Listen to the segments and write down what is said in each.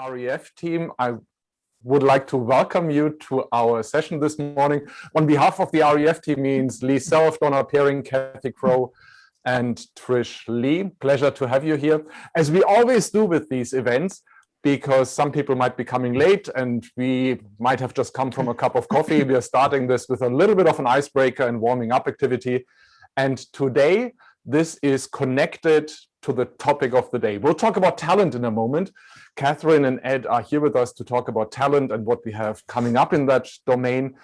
REF team. I would like to welcome you to our session this morning. On behalf of the REF team means Lee Self, Donna Peering, Kathy Crow, and Trish Lee. Pleasure to have you here. As we always do with these events, because some people might be coming late and we might have just come from a cup of coffee, we are starting this with a little bit of an icebreaker and warming up activity. And today, this is connected to the topic of the day. We'll talk about talent in a moment. Catherine and Ed are here with us to talk about talent and what we have coming up in that domain.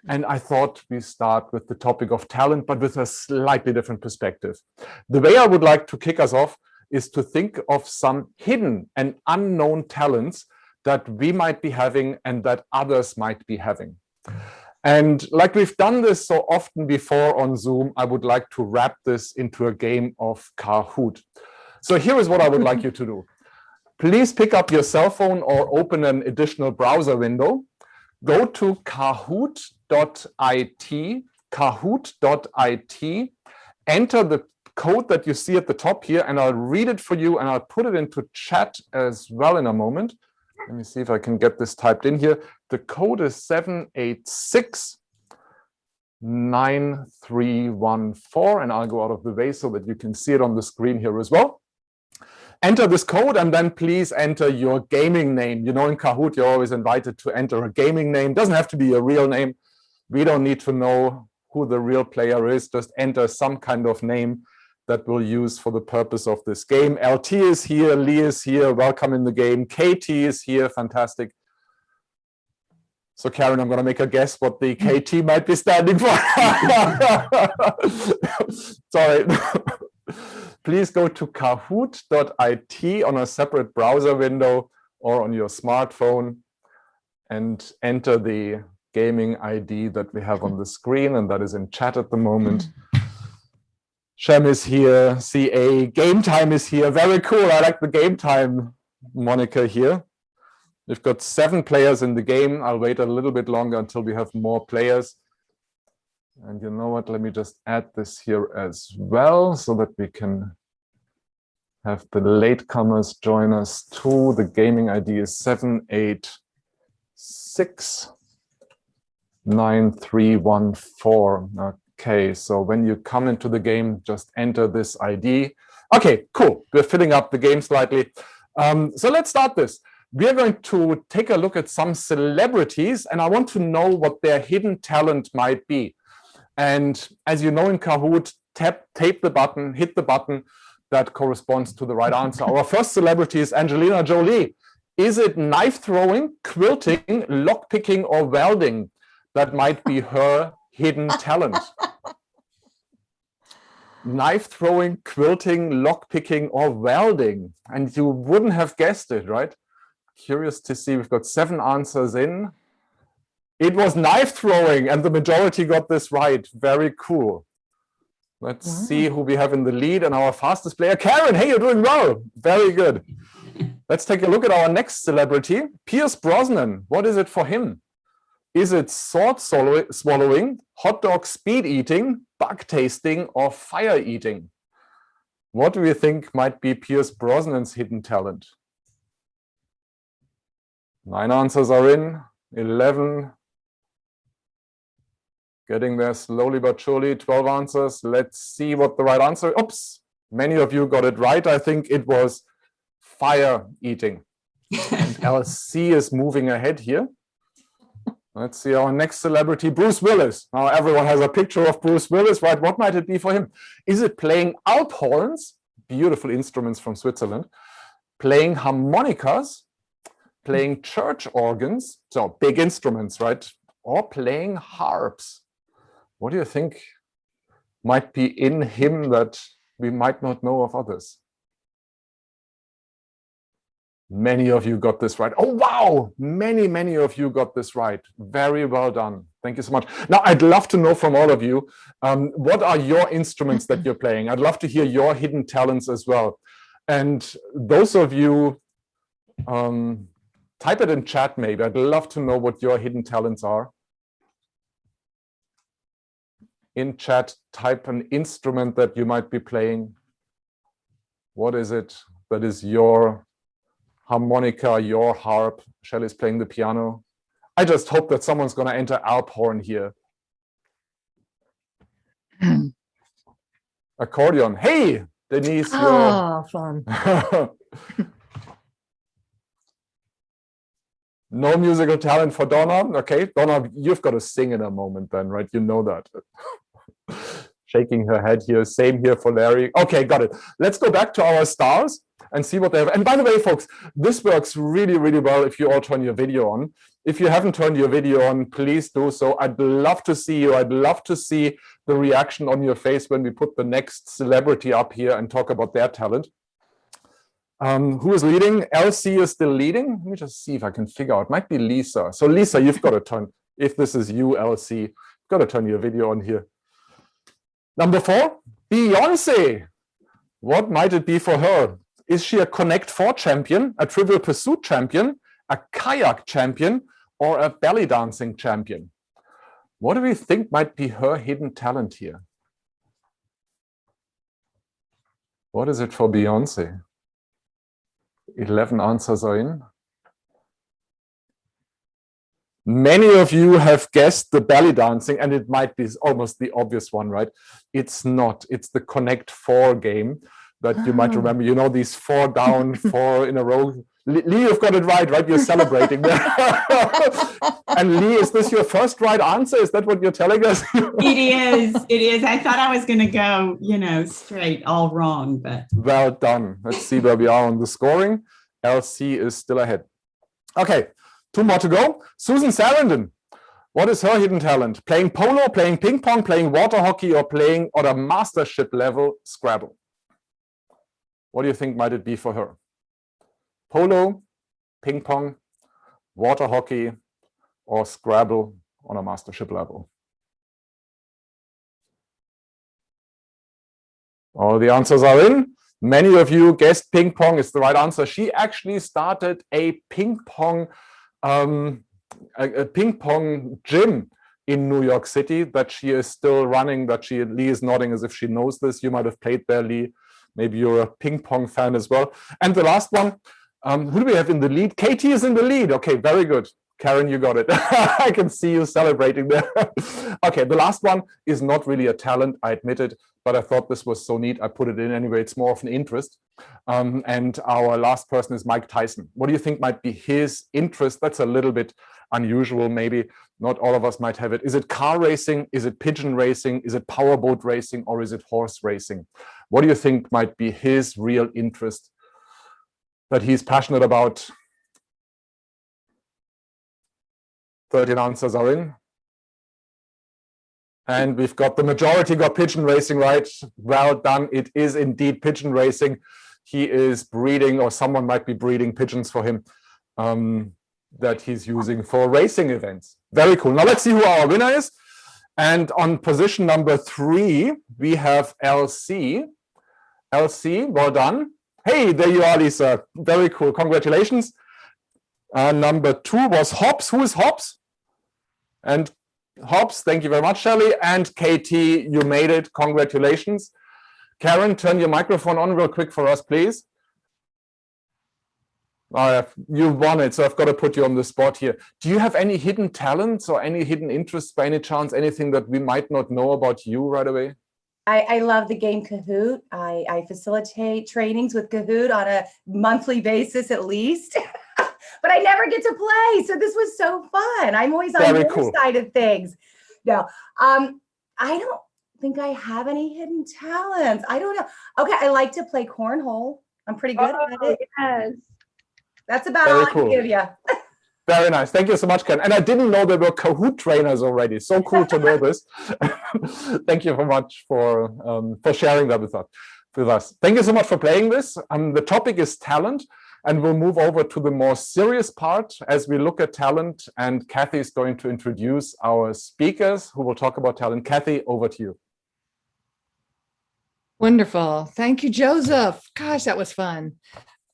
And I thought we start with the topic of talent, but with a slightly different perspective. The way I would like to kick us off is to think of some hidden and unknown talents that we might be having and that others might be having. And like we've done this so often before on Zoom, I would like to wrap this into a game of Kahoot. So here is what I would like you to do. Please pick up your cell phone or open an additional browser window. Go to kahoot.it, enter the code that you see at the top here, and I'll read it for you and I'll put it into chat as well in a moment. Let me see if I can get this typed in here. The code is 7869314, and I'll go out of the way so that you can see it on the screen here as well. Enter this code and then please enter your gaming name. You know, in Kahoot, you're always invited to enter a gaming name. Doesn't have to be a real name. We don't need to know who the real player is. Just enter some kind of name that we'll use for the purpose of this game. LT is here, Lee is here, welcome in the game. KT is here, fantastic. So Karen, I'm gonna make a guess what the KT might be standing for. Sorry. Please go to kahoot.it on a separate browser window or on your smartphone and enter the gaming ID that we have on the screen, and that is in chat at the moment. Shem is here, CA, Game Time is here. Very cool. I like the Game Time moniker here. We've got 7 players in the game. I'll wait a little bit longer until we have more players. And you know what? Let me just add this here as well so that we can have the latecomers join us too. The gaming ID is 7869314. Okay, so when you come into the game, just enter this ID. Okay, cool. We're filling up the game slightly. So let's start this. We are going to take a look at some celebrities, and I want to know what their hidden talent might be. And as you know in Kahoot, tape the button, hit the button that corresponds to the right answer. Our first celebrity is Angelina Jolie. Is it knife throwing, quilting, lockpicking, or welding? That might be her hidden talent. Knife throwing, quilting, lockpicking, or welding. And you wouldn't have guessed it, right? Curious to see, we've got 7 answers in. It was knife throwing, and the majority got this right. Very cool. Let's see who we have in the lead, and our fastest player, Karen. Hey, you're doing well. Very good. Let's take a look at our next celebrity, Pierce Brosnan. What is it for him? Is it sword swallowing, hot dog speed eating, bug tasting, or fire eating? What do you think might be Pierce Brosnan's hidden talent? 9 answers are in, 11. Getting there slowly but surely, 12 answers. Let's see what the right answer is. Oops, many of you got it right. I think it was fire eating. And LC is moving ahead here. Let's see our next celebrity, Bruce Willis. Now everyone has a picture of Bruce Willis, right? What might it be for him? Is it playing alp horns, beautiful instruments from Switzerland, playing harmonicas, playing church organs, so big instruments, right? Or playing harps? What do you think might be in him that we might not know of others? Many of you got this right. Oh, wow. Many of you got this right. Very well done. Thank you so much. Now, I'd love to know from all of you, what are your instruments that you're playing? I'd love to hear your hidden talents as well. And those of you, type it in chat maybe. I'd love to know what your hidden talents are. In chat, type an instrument that you might be playing. What is it that is your harmonica, your harp, Shelley's playing the piano. I just hope that someone's going to enter alp horn here. Accordion. Hey, Denise. Oh, fun. No musical talent for Donna. Okay, Donna, you've got to sing in a moment then, right? You know that. Shaking her head here. Same here for Larry. Okay, got it. Let's go back to our stars and see what they have. And by the way, folks, this works really, really well if you all turn your video on. If you haven't turned your video on, please do so. I'd love to see you. I'd love to see the reaction on your face when we put the next celebrity up here and talk about their talent. Who is leading? LC is still leading. Let me just see if I can figure out. It might be Lisa. So Lisa, you've got to turn, if this is you, LC, you've got to turn your video on here. Number 4, Beyonce. What might it be for her? Is she a Connect 4 champion, a Trivial Pursuit champion, a kayak champion, or a belly dancing champion? What do we think might be her hidden talent here? What is it for Beyonce? 11 answers are in. Many of you have guessed the belly dancing, and it might be almost the obvious one, right? It's not. It's the Connect 4 game that you might remember. You know, these 4 down, 4 in a row. Lee, you've got it right? You're celebrating there. And Lee, is this your first right answer? Is that what you're telling us? It is. It is. I thought I was going to go, straight, all wrong, but. Well done. Let's see where we are on the scoring. LC is still ahead. Okay, 2 more to go. Susan Sarandon. What is her hidden talent? Playing polo, playing ping pong, playing water hockey, or playing on a mastership level Scrabble? What do you think might it be for her? Polo, ping pong, water hockey, or Scrabble on a mastership level? All the answers are in. Many of you guessed ping pong is the right answer. She actually started a ping pong gym in New York City that she is still running, Lee is nodding as if she knows this. You might have played there, Lee. Maybe you're a ping pong fan as well. And the last one, who do we have in the lead? Katie is in the lead. Okay, very good. Karen, you got it. I can see you celebrating there. Okay, the last one is not really a talent, I admit it, but I thought this was so neat. I put it in anyway. It's more of an interest. And our last person is Mike Tyson. What do you think might be his interest? That's a little bit unusual, maybe. Not all of us might have it. Is it car racing? Is it pigeon racing? Is it powerboat racing? Or is it horse racing? What do you think might be his real interest that he's passionate about? 13 answers are in. And we've got the majority got pigeon racing right. Well done. It is indeed pigeon racing. He is breeding, or someone might be breeding pigeons for him that he's using for racing events. Very cool. Now let's see who our winner is. And on position number 3, we have LC. LC, well done. Hey, there you are, Lisa. Very cool. Congratulations. Number 2 was Hobbs. Who is Hobbs? And Hobbs, thank you very much, Shelley. And Katie, you made it. Congratulations. Karen, turn your microphone on real quick for us, please. You won it, so I've got to put you on the spot here. Do you have any hidden talents or any hidden interests by any chance? Anything that we might not know about you right away? I love the game Kahoot. I facilitate trainings with Kahoot on a monthly basis at least. But I never get to play. So this was so fun. I'm always on your side of things. No, I don't think I have any hidden talents. I don't know. Okay, I like to play cornhole. I'm pretty good at it. Yes. That's about all I can give you. Very nice. Thank you so much, Ken. And I didn't know there were Kahoot trainers already. So cool to know this. Thank you very much for sharing that with us. Thank you so much for playing this. The topic is talent. And we'll move over to the more serious part as we look at talent. And Kathy is going to introduce our speakers who will talk about talent. Kathy, over to you. Wonderful. Thank you, Joseph. Gosh, that was fun.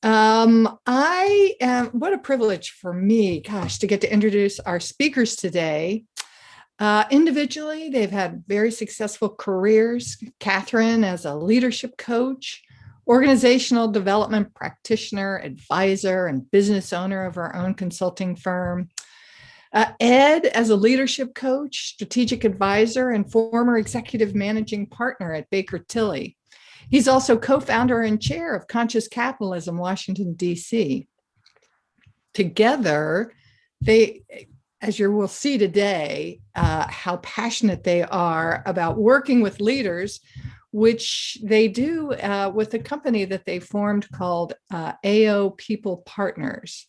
What a privilege for me, gosh, to get to introduce our speakers today. Individually, they've had very successful careers. Catherine as a leadership coach, organizational development practitioner, advisor, and business owner of our own consulting firm. Ed, as a leadership coach, strategic advisor, and former executive managing partner at Baker Tilly. He's also co-founder and chair of Conscious Capitalism, Washington, D.C. Together, they, as you will see today, how passionate they are about working with leaders, which they do with a company that they formed called AO People Partners.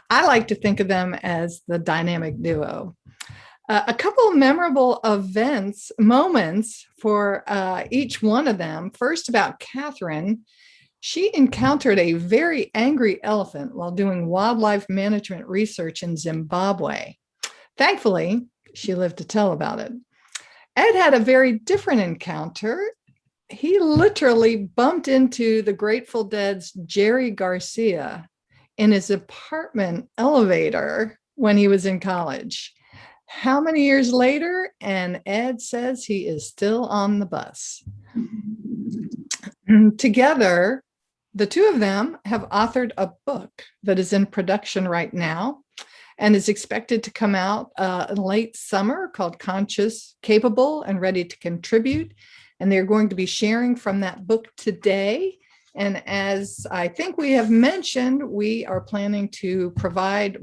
I like to think of them as the dynamic duo. A couple of memorable moments for each one of them. First, about Catherine. She encountered a very angry elephant while doing wildlife management research in Zimbabwe. Thankfully, she lived to tell about it. Ed had a very different encounter. He literally bumped into the Grateful Dead's Jerry Garcia in his apartment elevator when he was in college. How many years later? And Ed says he is still on the bus. Together, the two of them have authored a book that is in production right now and is expected to come out in late summer, called Conscious, Capable, and Ready to Contribute. And they're going to be sharing from that book today. And as I think we have mentioned, we are planning to provide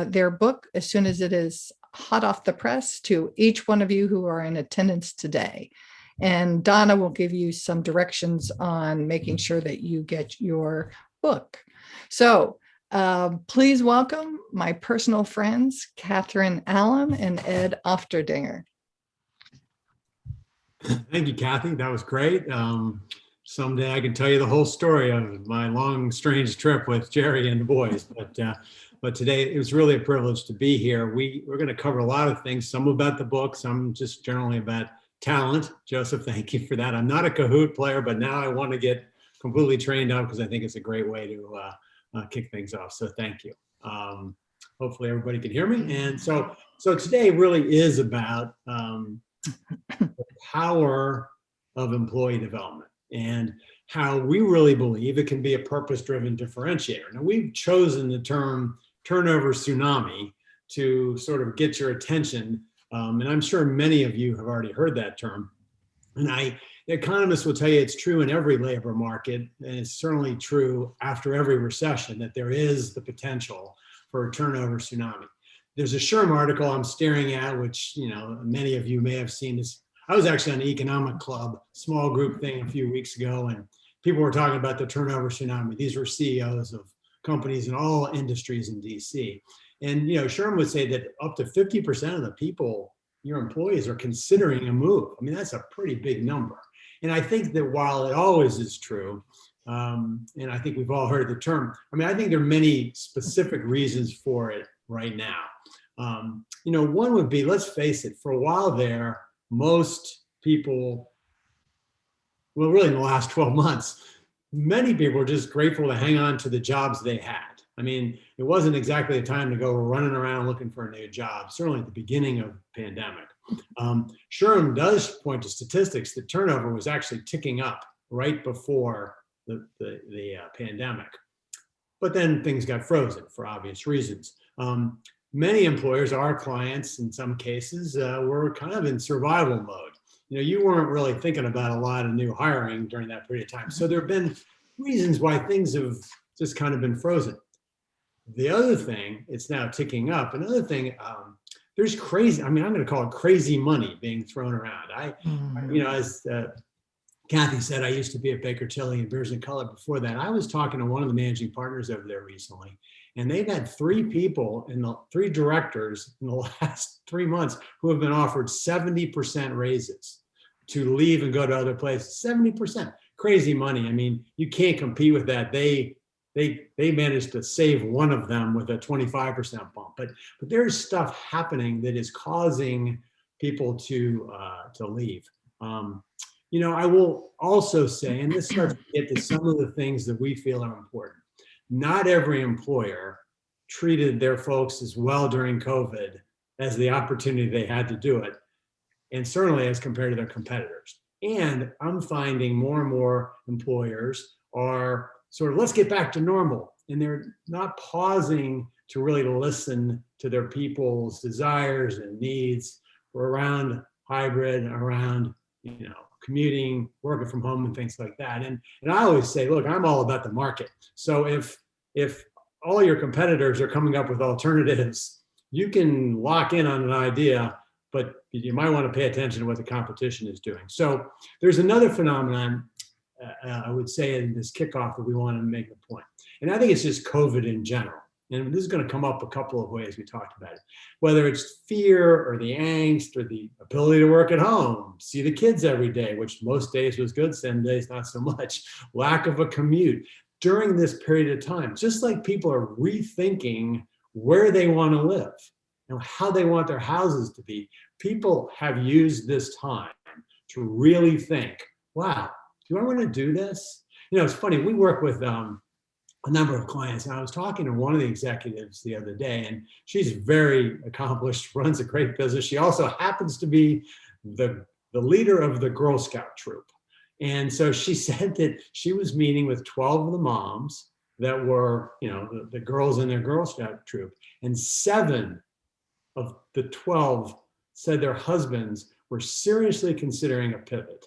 their book as soon as it is hot off the press to each one of you who are in attendance today. And Donna will give you some directions on making sure that you get your book. So please welcome my personal friends, Catherine Allen and Ed Offterdinger. Thank you, Kathy. That was great. Someday I can tell you the whole story of my long, strange trip with Jerry and the boys. But today it was really a privilege to be here. We're going to cover a lot of things, some about the book, some just generally about talent. Joseph, thank you for that. I'm not a Kahoot player, but now I want to get completely trained up because I think it's a great way to kick things off. So thank you. Hopefully everybody can hear me. And so today really is about the power of employee development and how we really believe it can be a purpose-driven differentiator. Now, we've chosen the term Turnover Tsunami to sort of get your attention. And I'm sure many of you have already heard that term. And the economists will tell you it's true in every labor market, and it's certainly true after every recession, that there is the potential for a turnover tsunami. There's a SHRM article I'm staring at, which many of you may have seen. I was actually on the Economic Club small group thing a few weeks ago, and people were talking about the turnover tsunami. These were CEOs of companies in all industries in DC. And SHRM would say that up to 50% of the people, your employees, are considering a move. I mean, that's a pretty big number. And I think that while it always is true, and I think we've all heard the term, I think there are many specific reasons for it right now. One would be, let's face it, for a while there, most people, well, really in the last 12 months, many people were just grateful to hang on to the jobs they had. I mean, it wasn't exactly a time to go running around looking for a new job, certainly at the beginning of the pandemic. SHRM does point to statistics that turnover was actually ticking up right before the pandemic. But then things got frozen for obvious reasons. Many employers, our clients in some cases, were kind of in survival mode. You weren't really thinking about a lot of new hiring during that period of time. So there have been reasons why things have just kind of been frozen. The other thing, it's now ticking up. Another thing, there's crazy, I'm going to call it crazy money being thrown around. As Kathy said, I used to be at Baker Tilly and Beers and Color. Before that, I was talking to one of the managing partners over there recently, and they've had three directors in the last 3 months who have been offered 70% raises to leave and go to other places. 70%, crazy money. I mean, you can't compete with that. They managed to save one of them with a 25% bump, but there's stuff happening that is causing people to leave. I will also say, and this starts to get to some of the things that we feel are important. Not every employer treated their folks as well during COVID as the opportunity they had to do it, and certainly as compared to their competitors. And I'm finding more and more employers are sort of, let's get back to normal. And they're not pausing to really listen to their people's desires and needs around hybrid, around, commuting, working from home and things like that. And I always say, look, I'm all about the market. So if all your competitors are coming up with alternatives, you can lock in on an idea, but you might want to pay attention to what the competition is doing. So there's another phenomenon, I would say, in this kickoff that we want to make a point. And I think it's just COVID in general. And this is going to come up a couple of ways we talked about it, whether it's fear or the angst or the ability to work at home, see the kids every day, which most days was good, some days not so much, lack of a commute. During this period of time, just like people are rethinking where they want to live, how they want their houses to be, people have used this time to really think, wow, do I want to do this? It's funny, we work with a number of clients, and I was talking to one of the executives the other day, and she's very accomplished, runs a great business. She also happens to be the leader of the Girl Scout troop. And so she said that she was meeting with 12 of the moms that were, the girls in their Girl Scout troop, and 7 of the 12 said their husbands were seriously considering a pivot.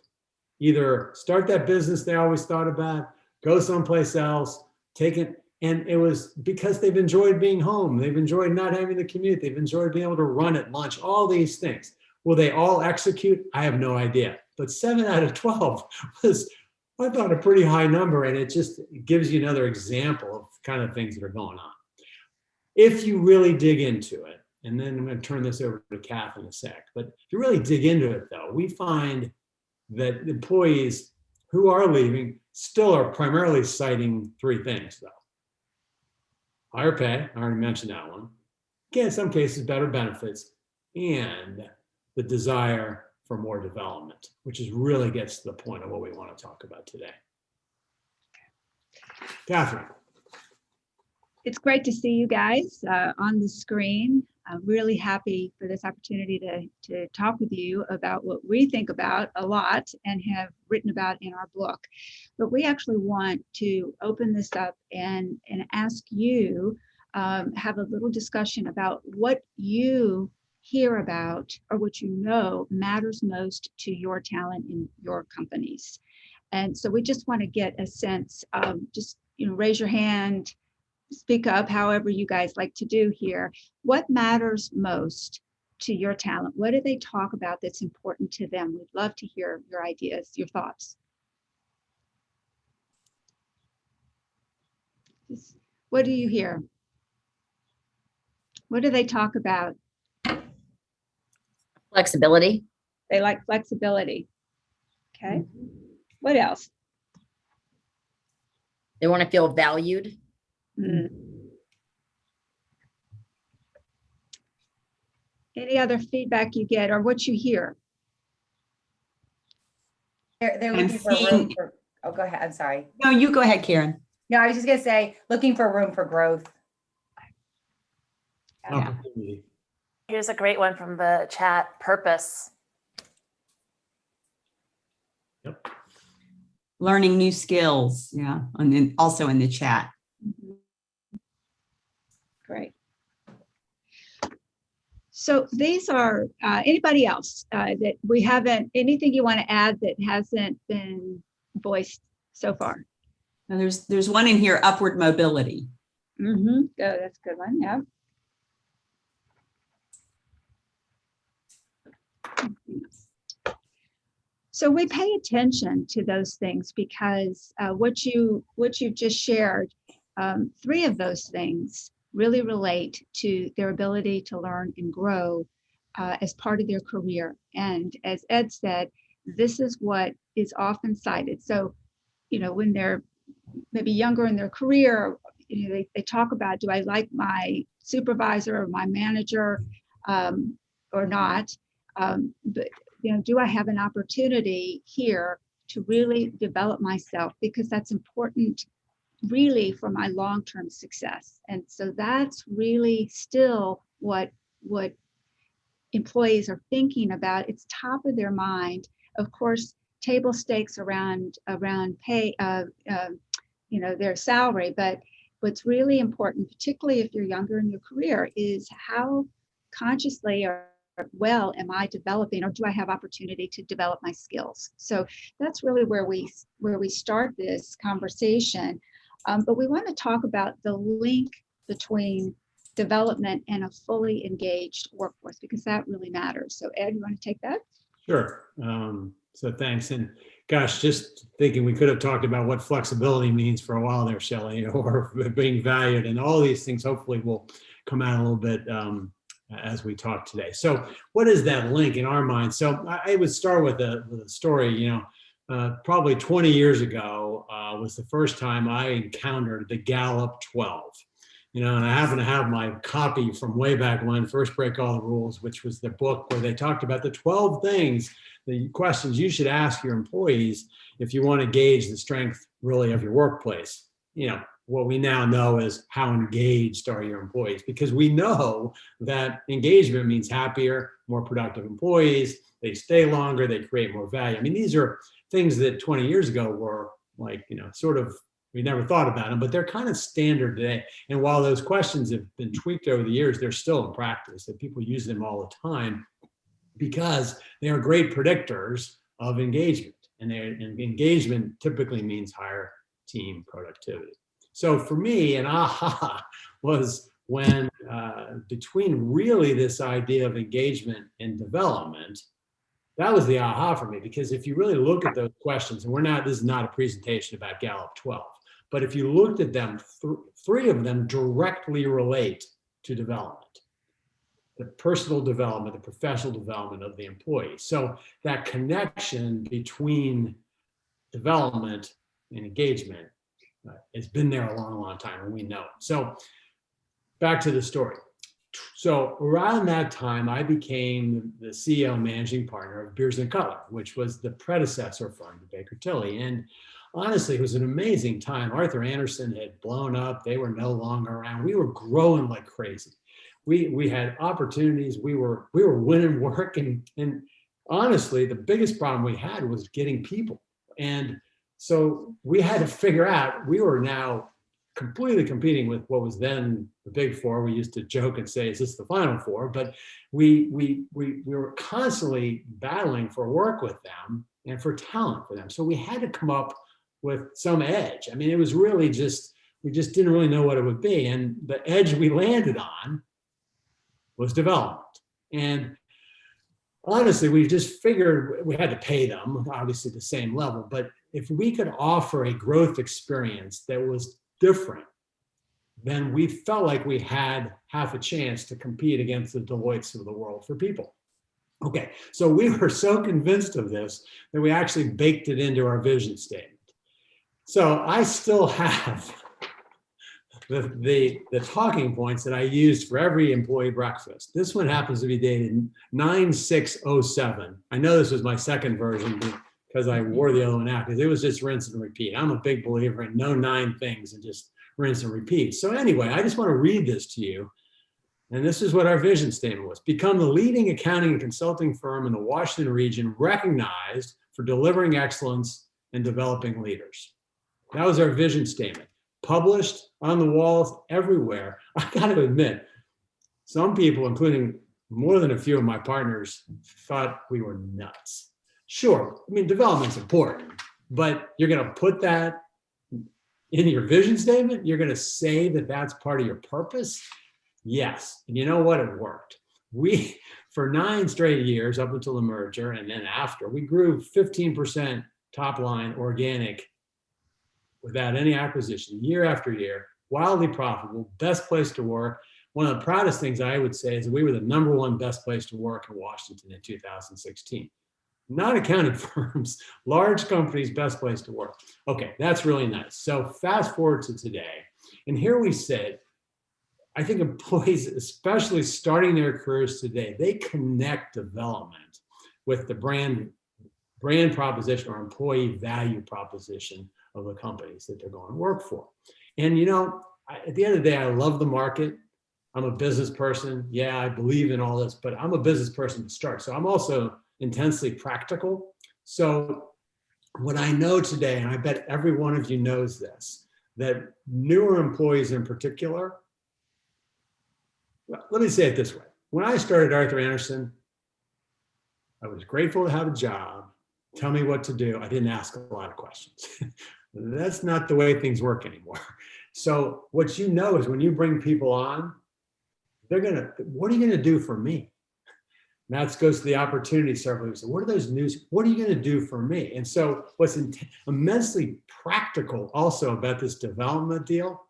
Either start that business they always thought about, go someplace else, take it. And it was because they've enjoyed being home. They've enjoyed not having the commute. They've enjoyed being able to run at lunch, all these things. Will they all execute? I have no idea. But 7 out of 12 was, I thought, a pretty high number. And it just gives you another example of kind of things that are going on. If you really dig into it, and then I'm going to turn this over to Kath in a sec, but if you really dig into it, though, we find that employees who are leaving still are primarily citing 3 things, though. Higher pay, I already mentioned that one. Again, in some cases, better benefits, and the desire for more development, which really gets to the point of what we want to talk about today. Catherine. It's great to see you guys on the screen. I'm really happy for this opportunity to talk with you about what we think about a lot and have written about in our book. But we actually want to open this up and ask you, have a little discussion about what you hear about or what you know matters most to your talent in your companies. And so we just want to get a sense of just, raise your hand, speak up, however you guys like to do here. What matters most to your talent? What do they talk about that's important to them? We'd love to hear your ideas, your thoughts. What do you hear? What do they talk about? Flexibility. They like flexibility. Okay. What else? They want to feel valued. Any other feedback you get or what you hear? They're looking for room for, oh, go ahead. I'm sorry. No, you go ahead, Karen. No, I was just gonna say, looking for room for growth. Yeah. Here's a great one from the chat, purpose. Yep. Learning new skills, yeah, and then also in the chat. Great. So these are, anybody else that we haven't, anything you want to add that hasn't been voiced so far? Now there's one in here, upward mobility. Oh, that's a good one, yeah. So we pay attention to those things because what you've just shared, 3 of those things really relate to their ability to learn and grow as part of their career. And as Ed said, this is what is often cited. So, when they're maybe younger in their career, they talk about, do I like my supervisor or my manager or not? But do I have an opportunity here to really develop myself? Because that's important really for my long-term success. And so that's really still what employees are thinking about. It's top of their mind. Of course, table stakes around pay, their salary. But what's really important, particularly if you're younger in your career, is how consciously or well am I developing, or do I have opportunity to develop my skills? So that's really where we start this conversation. But we want to talk about the link between development and a fully engaged workforce, because that really matters. So Ed, you want to take that? Sure. So thanks. And gosh, just thinking we could have talked about what flexibility means for a while there, Shelley, or being valued, and all these things hopefully will come out a little bit as we talk today. So what is that link in our mind? So I would start with a story. Probably 20 years ago was the first time I encountered the Gallup 12. And I happen to have my copy from way back when, First Break All the Rules, which was the book where they talked about the 12 things, the questions you should ask your employees if you want to gauge the strength really of your workplace. What we now know is how engaged are your employees, because we know that engagement means happier, more productive employees. They stay longer, they create more value. I mean, these are things that 20 years ago were like, sort of, we never thought about them, but they're kind of standard today. And while those questions have been tweaked over the years, they're still in practice, that people use them all the time because they are great predictors of engagement. And engagement typically means higher team productivity. So for me, an aha was when between really this idea of engagement and development, that was the aha for me, because if you really look at those questions, and this is not a presentation about Gallup 12, but if you looked at them, three of them directly relate to development, the personal development, the professional development of the employee. So that connection between development and engagement has been there a long, long time, and we know it. So back to the story. So around that time, I became the CEO and managing partner of Beers & Cutler, which was the predecessor firm to Baker Tilly. And honestly, it was an amazing time. Arthur Anderson had blown up. They were no longer around. We were growing like crazy. We had opportunities. We were winning work. And honestly, the biggest problem we had was getting people. And so we had to figure out, we were now completely competing with what was then the Big Four. We used to joke and say, is this the Final Four? But we were constantly battling for work with them and for talent for them. So we had to come up with some edge. I mean, it was really we just didn't really know what it would be. And the edge we landed on was development. And honestly, we just figured we had to pay them, obviously the same level, but if we could offer a growth experience that was different, then we felt like we had half a chance to compete against the Deloittes of the world for people. Okay, so we were so convinced of this that we actually baked it into our vision statement. So I still have the talking points that I used for every employee breakfast. This one happens to be dated 9607. I know this was my second version because I wore the other one out, because it was just rinse and repeat. I'm a big believer in no 9 things and just rinse and repeat. So anyway, I just want to read this to you. And this is what our vision statement was. Become the leading accounting and consulting firm in the Washington region, recognized for delivering excellence and developing leaders. That was our vision statement. Published on the walls everywhere. I got to admit, some people, including more than a few of my partners, thought we were nuts. Sure, I mean, development's important, but you're going to put that in your vision statement? You're going to say that that's part of your purpose? Yes. And you know what? It worked. We, for 9 straight years up until the merger and then after, we grew 15% top line organic without any acquisition, year after year, wildly profitable, best place to work. One of the proudest things I would say is that we were the #1 best place to work in Washington in 2016. Not accounting firms, large companies, best place to work. Okay, that's really nice. So fast forward to today, and here we sit. I think employees, especially starting their careers today, they connect development with the brand proposition or employee value proposition of the companies that they're going to work for. And at the end of the day, I love the market. I'm a business person. Yeah, I believe in all this, but I'm a business person to start. So I'm also intensely practical. So what I know today, and I bet every one of you knows this, that newer employees in particular, well, let me say it this way. When I started Arthur Andersen, I was grateful to have a job. Tell me what to do. I didn't ask a lot of questions. That's not the way things work anymore. So what you know is when you bring people on, what are you gonna do for me? And that goes to the opportunity several weeks. So what are those news? What are you gonna do for me? And so what's immensely practical also about this development deal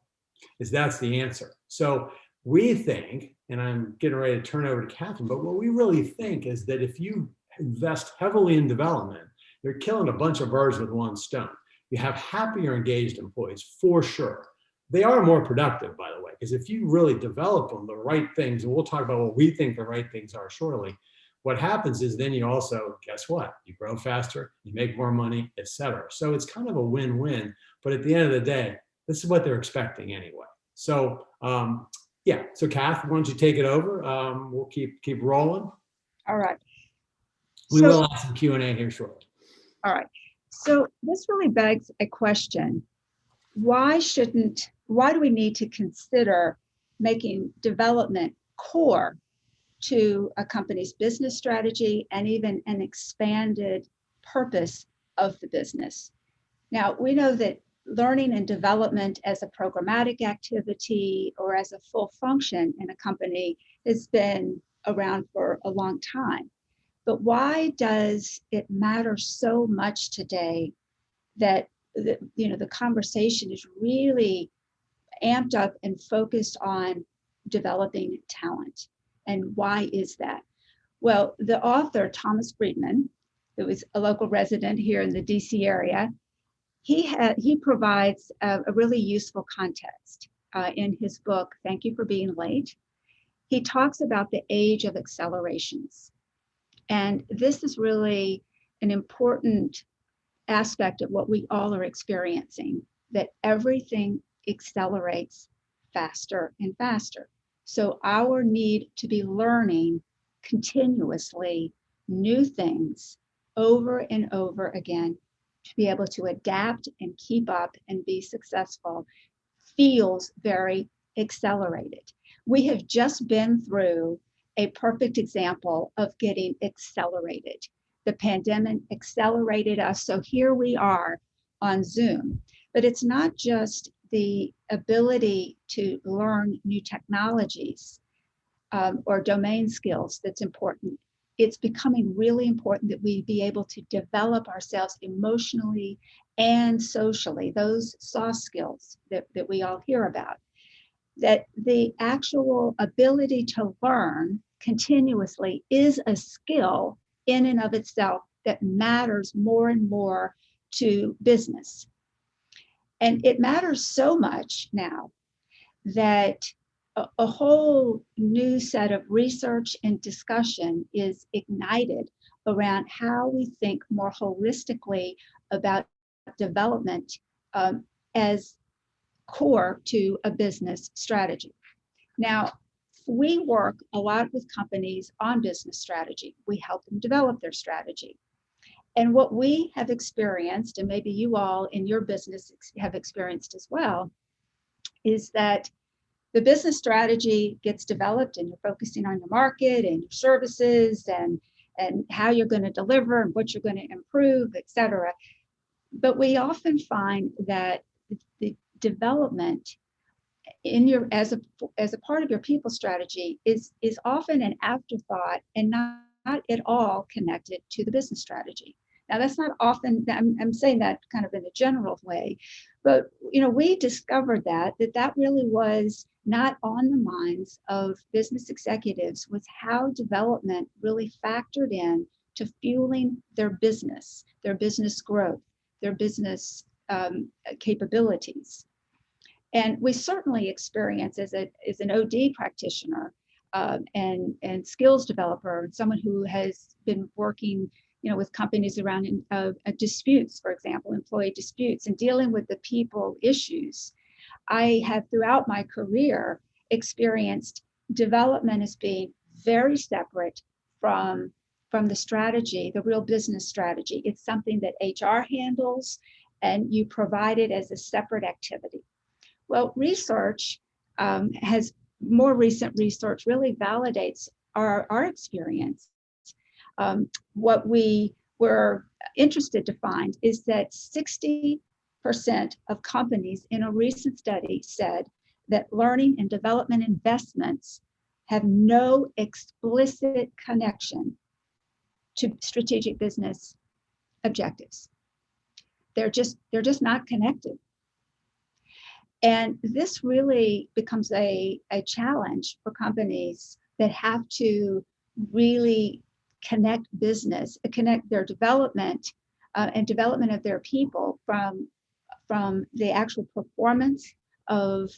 is that's the answer. So we think, and I'm getting ready to turn over to Catherine, but what we really think is that if you invest heavily in development, you're killing a bunch of birds with one stone. You have happier, engaged employees for sure. They are more productive, by the way, because if you really develop them the right things, and we'll talk about what we think the right things are shortly, what happens is then you also, guess what? You grow faster, you make more money, et cetera. So it's kind of a win-win, but at the end of the day, this is what they're expecting anyway. So yeah, so Kath, why don't you take it over? We'll keep rolling. All right. We will have some Q&A here shortly. All right. So this really begs a question. Why do we need to consider making development core to a company's business strategy and even an expanded purpose of the business? Now, we know that learning and development as a programmatic activity or as a full function in a company has been around for a long time. But why does it matter so much today that the conversation is really amped up and focused on developing talent? And why is that? Well, the author, Thomas Friedman, who is a local resident here in the DC area, he provides a really useful context in his book, Thank You for Being Late. He talks about the age of accelerations. And this is really an important aspect of what we all are experiencing, that everything accelerates faster and faster. So our need to be learning continuously new things over and over again to be able to adapt and keep up and be successful feels very accelerated. We have just been through a perfect example of getting accelerated. The pandemic accelerated us, so here we are on Zoom. But it's not just the ability to learn new technologies or domain skills that's important. It's becoming really important that we be able to develop ourselves emotionally and socially, those soft skills that we all hear about. That the actual ability to learn continuously is a skill in and of itself that matters more and more to business. And it matters so much now that a whole new set of research and discussion is ignited around how we think more holistically about development as core to a business strategy. Now, we work a lot with companies on business strategy. We help them develop their strategy. And what we have experienced, and maybe you all in your business have experienced as well, is that the business strategy gets developed and you're focusing on your market and your services and how you're going to deliver and what you're going to improve, et cetera. But we often find that the development in your as a part of your people strategy is often an afterthought and not at all connected to the business strategy. Now that's not often, I'm saying that kind of in a general way, but we discovered that really was not on the minds of business executives, was how development really factored in to fueling their business growth, their business capabilities. And we certainly experience as an OD practitioner and skills developer, someone who has been working with companies around disputes, for example, employee disputes, and dealing with the people issues. I have throughout my career experienced development as being very separate from the strategy, the real business strategy. It's something that HR handles and you provide it as a separate activity. Well, research has more recent research really validates our experience. What we were interested to find is that 60% of companies in a recent study said that learning and development investments have no explicit connection to strategic business objectives. They're just not connected. And this really becomes a challenge for companies that have to really connect their development and development of their people from the actual performance of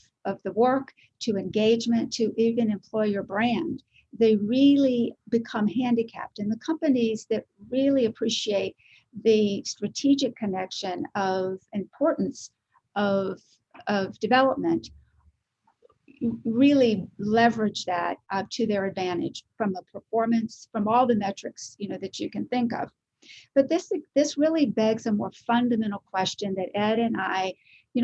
the work to engagement to even employer brand. They really become handicapped. And the companies that really appreciate the strategic connection of importance of development really leverage that to their advantage from a performance, from all the metrics that you can think of. But this really begs a more fundamental question that Ed and I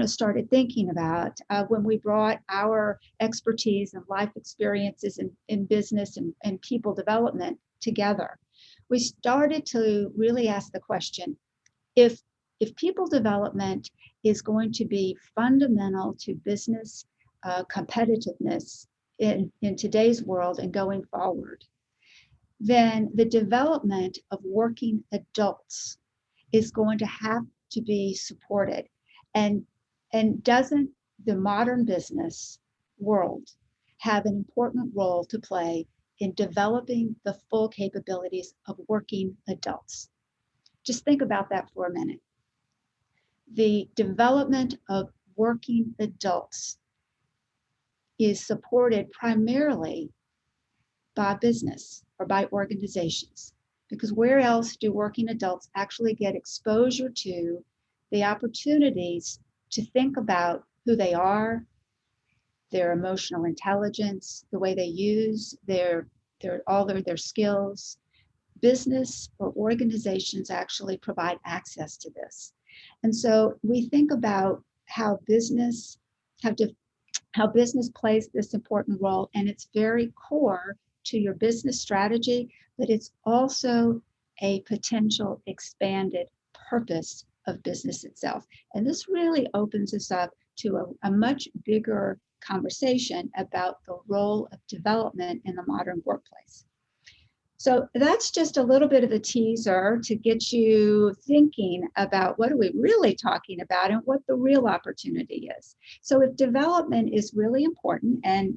started thinking about when we brought our expertise and life experiences in business and people development together. We started to really ask the question, if people development is going to be fundamental to business competitiveness in today's world and going forward, then the development of working adults is going to have to be supported. And doesn't the modern business world have an important role to play in developing the full capabilities of working adults? Just think about that for a minute. The development of working adults is supported primarily by business or by organizations, because where else do working adults actually get exposure to the opportunities to think about who they are, their emotional intelligence, the way they use their skills? Business or organizations actually provide access to this. And so we think about how business plays this important role, and it's very core to your business strategy, but it's also a potential expanded purpose of business itself. And this really opens us up to a much bigger conversation about the role of development in the modern workplace. So that's just a little bit of a teaser to get you thinking about what are we really talking about and what the real opportunity is. So if development is really important, and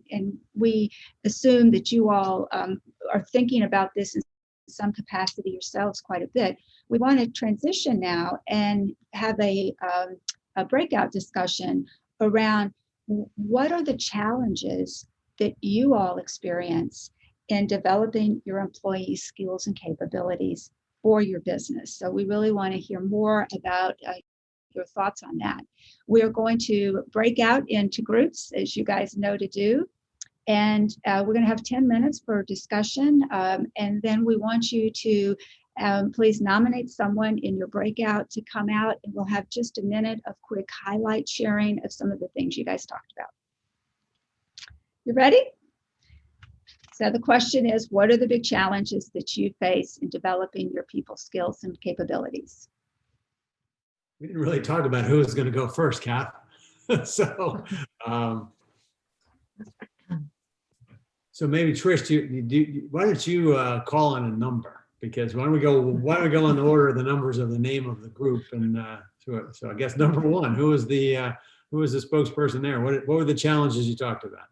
we assume that you all are thinking about this in some capacity yourselves quite a bit, we want to transition now and have a breakout discussion around what are the challenges that you all experience in developing your employee skills and capabilities for your business. So we really want to hear more about your thoughts on that. We are going to break out into groups, as you guys know to do, and we're going to have 10 minutes for discussion, and then we want you to please nominate someone in your breakout to come out, and we'll have just a minute of quick highlight sharing of some of the things you guys talked about. You ready? So the question is, what are the big challenges that you face in developing your people skills and capabilities? We didn't really talk about who was going to go first, Kath. So maybe Trish, why don't you call on a number? Because why don't we go in the order of the numbers of the name of the group? And so I guess number one, who was the spokesperson there? What were the challenges you talked about?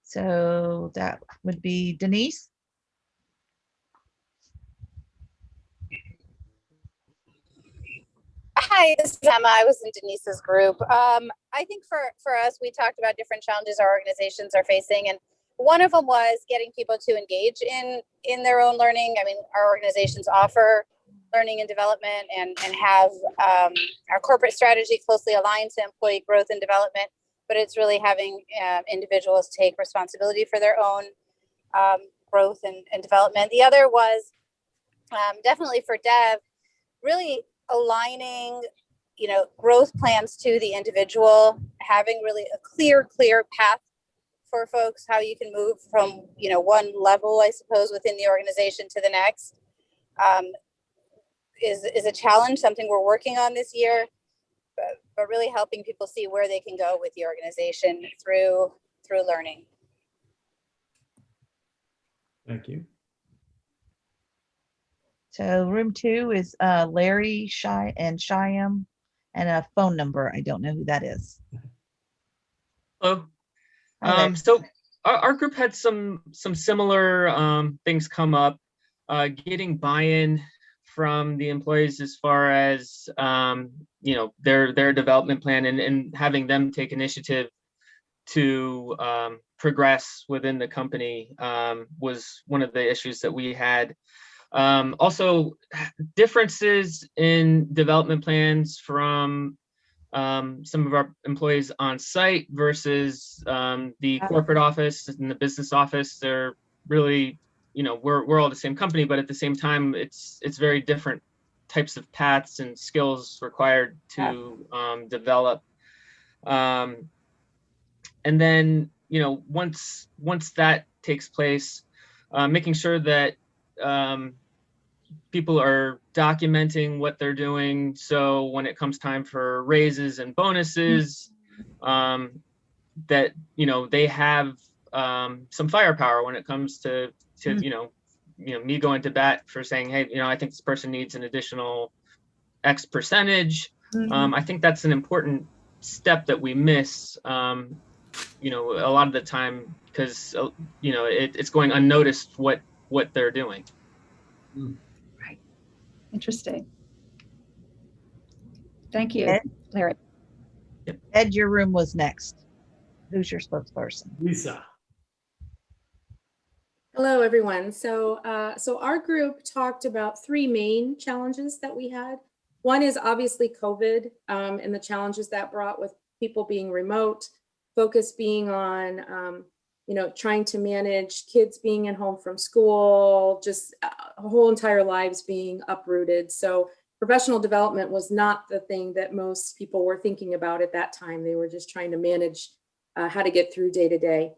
So that would be Denise. Hi, this is Emma. I was in Denise's group. I think for us, we talked about different challenges our organizations are facing, and one of them was getting people to engage in their own learning. I mean, our organizations offer learning and development and have our corporate strategy closely aligned to employee growth and development, but it's really having individuals take responsibility for their own growth and development. The other was definitely for Dev, really aligning growth plans to the individual, having really a clear path for folks, how you can move from, one level, I suppose, within the organization to the next, is a challenge, something we're working on this year, but really helping people see where they can go with the organization through learning. Thank you. So room 2 is Larry, and Shyam, and a phone number. I don't know who that is. Hello. Hi there. So our group had some similar things come up, getting buy-in from the employees as far as their development plan and having them take initiative to progress within the company was one of the issues that we had. Also, differences in development plans from some of our employees on site versus the corporate office and the business office. They're really, we're all the same company, but at the same time, it's very different types of paths and skills required to develop. And then, once that takes place, making sure that people are documenting what they're doing. So when it comes time for raises and bonuses, that, they have some firepower when it comes to me going to bat for saying, hey, I think this person needs an additional X percentage. I think that's an important step that we miss, a lot of the time, because, it's going unnoticed what they're doing. Right. Interesting. Thank you, Ed? Larry. Ed, your room was next. Who's your spokesperson? Lisa. Hello, everyone. So our group talked about 3 main challenges that we had. One is obviously COVID and the challenges that brought with people being remote, focus being on, trying to manage kids being at home from school, just whole entire lives being uprooted. So professional development was not the thing that most people were thinking about at that time. They were just trying to manage how to get through day to day.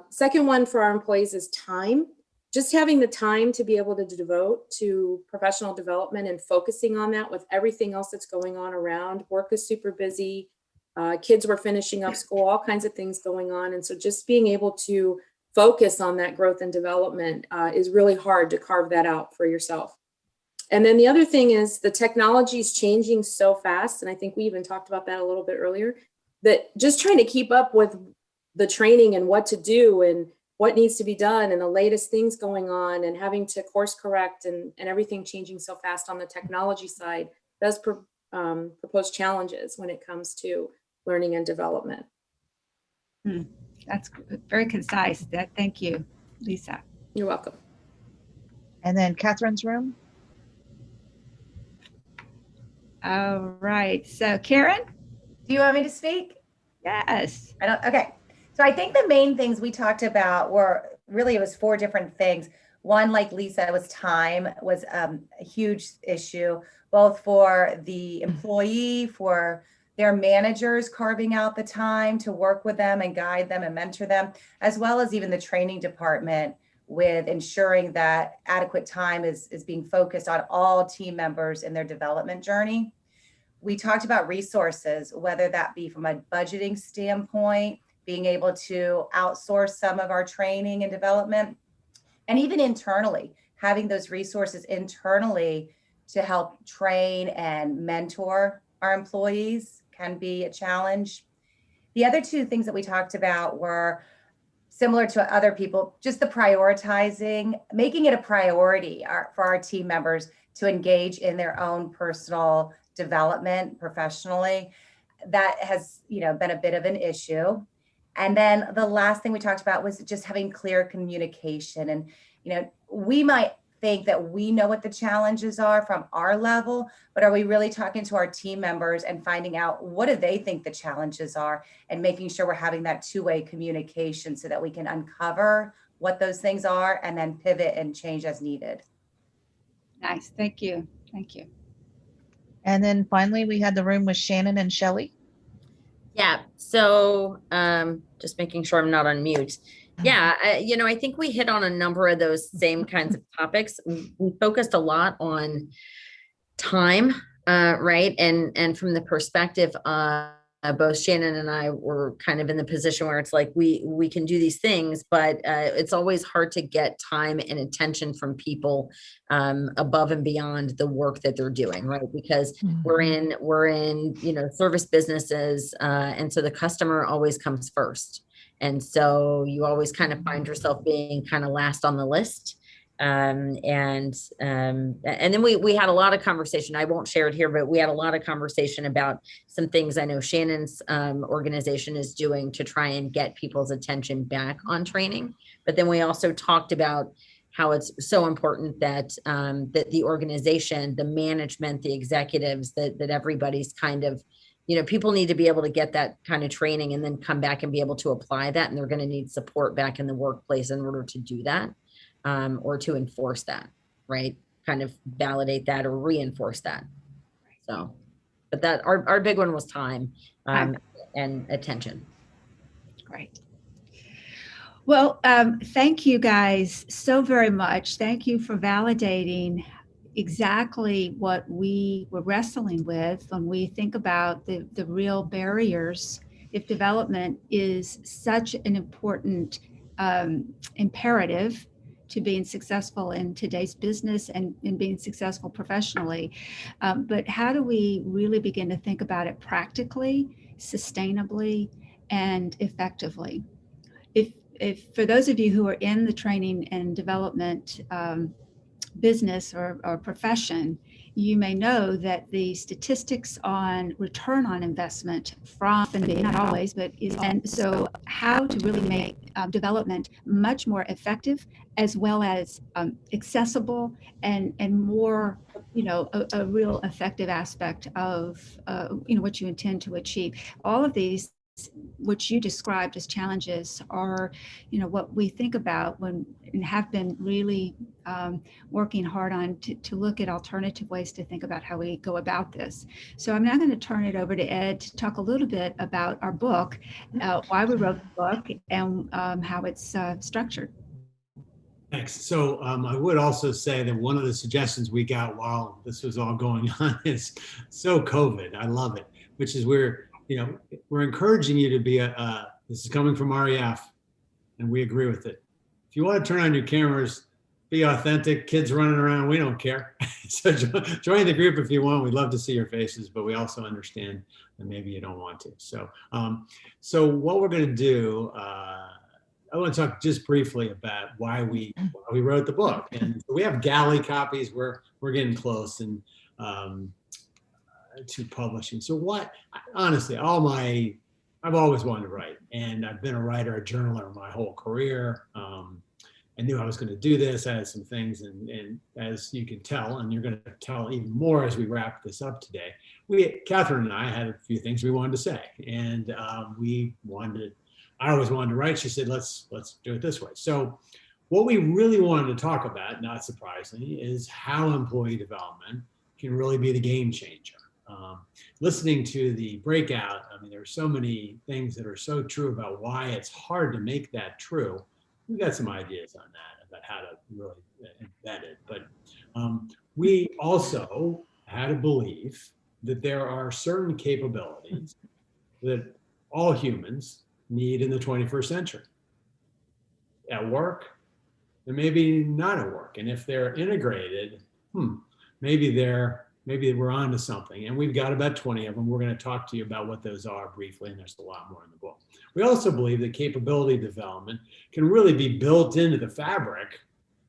Second one for our employees is time. Just having the time to be able to devote to professional development and focusing on that with everything else that's going on around. Work is super busy. Kids were finishing up school, all kinds of things going on. And so just being able to focus on that growth and development is really hard to carve that out for yourself. And then the other thing is the technology is changing so fast. And I think we even talked about that a little bit earlier, that just trying to keep up with the training and what to do and what needs to be done and the latest things going on and having to course correct and everything changing so fast on the technology side does propose challenges when it comes to learning and development. That's very concise. Thank you, Lisa. You're welcome. And then Catherine's room. All right. So Karen? Do you want me to speak? Yes. Okay. So I think the main things we talked about were really, it was 4 different things. One, like Lisa, was time was a huge issue, both for the employee, for their managers carving out the time to work with them and guide them and mentor them, as well as even the training department with ensuring that adequate time is being focused on all team members in their development journey. We talked about resources, whether that be from a budgeting standpoint, being able to outsource some of our training and development, and even internally, having those resources internally to help train and mentor our employees can be a challenge. The other 2 things that we talked about were similar to other people, just the prioritizing, making it a priority for our team members to engage in their own personal development professionally. That has, been a bit of an issue. And then the last thing we talked about was just having clear communication. And, we might think that we know what the challenges are from our level, but are we really talking to our team members and finding out what do they think the challenges are and making sure we're having that 2-way communication so that we can uncover what those things are and then pivot and change as needed. Nice. Thank you. Thank you. And then finally, we had the room with Shannon and Shelley. Yeah. So just making sure I'm not on mute. Yeah. I think we hit on a number of those same kinds of topics. We focused a lot on time, right? And from the perspective of both Shannon and I were kind of in the position where it's like we can do these things, but it's always hard to get time and attention from people above and beyond the work that they're doing, right? Because we're in service businesses, and so the customer always comes first, and so you always kind of find yourself being kind of last on the list. And then we had a lot of conversation. I won't share it here, but we had a lot of conversation about some things I know Shannon's organization is doing to try and get people's attention back on training. But then we also talked about how it's so important that that the organization, the management, the executives, that everybody's kind of, people need to be able to get that kind of training and then come back and be able to apply that. And they're going to need support back in the workplace in order to do that. Or to enforce that, right? Kind of validate that or reinforce that. So, but that our big one was time and attention. Great. Well, thank you guys so very much. Thank you for validating exactly what we were wrestling with when we think about the real barriers. If development is such an important imperative to being successful in today's business and in being successful professionally. But how do we really begin to think about it practically, sustainably, and effectively? If for those of you who are in the training and development business or profession, you may know that the statistics on return on investment from funding, not always, but and so how to really make development much more effective, as well as accessible and more, a real effective aspect of what you intend to achieve. All of these, which you described as challenges, are what we think about when and have been really working hard on to look at alternative ways to think about how we go about this. So I'm now going to turn it over to Ed to talk a little bit about our book, why we wrote the book, and how it's structured. Thanks. So I would also say that one of the suggestions we got while this was all going on is so COVID. I love it, which is we're encouraging you to be this is coming from REF, and we agree with it. If you want to turn on your cameras, be authentic, kids running around, we don't care. So join the group if you want. We'd love to see your faces, but we also understand that maybe you don't want to. So, so what we're going to do, I want to talk just briefly about why we wrote the book. And we have galley copies. We're getting close and to publishing. So honestly, I've always wanted to write, and I've been a writer, a journaler my whole career. I knew I was going to do this. I had some things, and as you can tell, and you're going to tell even more as we wrap this up today, Catherine and I had a few things we wanted to say, and I always wanted to write. She said, let's do it this way. So what we really wanted to talk about, not surprisingly, is how employee development can really be the game changer. Listening to the breakout, there are so many things that are so true about why it's hard to make that true. We've got some ideas on that, about how to really embed it. But we also had a belief that there are certain capabilities that all humans need in the 21st century. At work, and maybe not at work. And if they're integrated, maybe we're onto something. And we've got about 20 of them. We're going to talk to you about what those are briefly, and there's a lot more in the book. We also believe that capability development can really be built into the fabric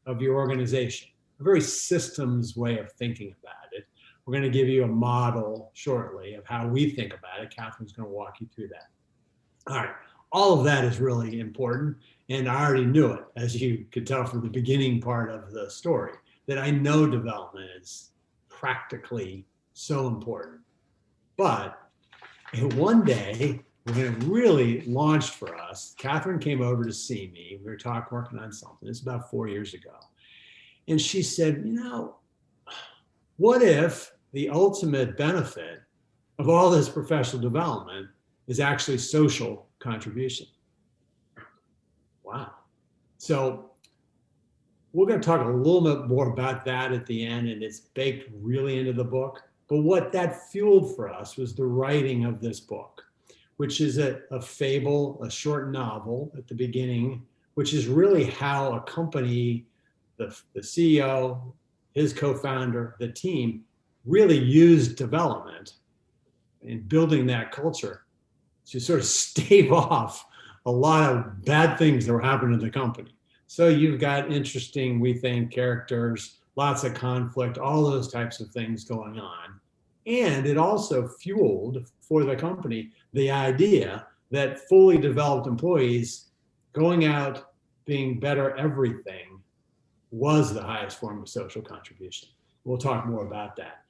of your organization, a very systems way of thinking about it. We're going to give you a model shortly of how we think about it. Catherine's going to walk you through that. All right. All of that is really important. And I already knew it, as you could tell from the beginning part of the story, that I know development is practically so important. But one day, when it really launched for us, Catherine came over to see me. We were working on something. It's about 4 years ago. And she said, what if the ultimate benefit of all this professional development is actually social contribution. Wow. So we're going to talk a little bit more about that at the end, and it's baked really into the book. But what that fueled for us was the writing of this book, which is a fable, a short novel at the beginning, which is really how a company, the CEO, his co-founder, the team, really used development in building that culture to sort of stave off a lot of bad things that were happening to the company. So you've got interesting, we think, characters, lots of conflict, all those types of things going on. And it also fueled for the company the idea that fully developed employees going out, being better everything was the highest form of social contribution. We'll talk more about that.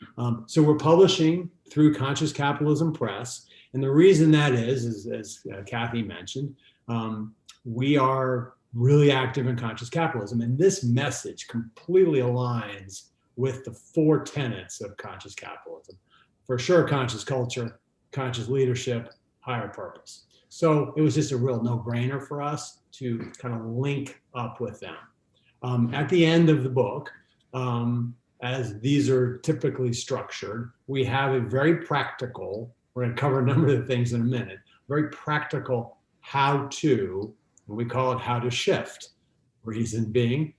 So we're publishing through Conscious Capitalism Press. And the reason that is as Kathy mentioned, we are really active in conscious capitalism. And this message completely aligns with the 4 tenets of conscious capitalism. For sure, conscious culture, conscious leadership, higher purpose. So it was just a real no-brainer for us to kind of link up with them. At the end of the book, as these are typically structured, we have a very practical, we're going to cover a number of things in a minute, very practical how to, and we call it how to shift. Reason being,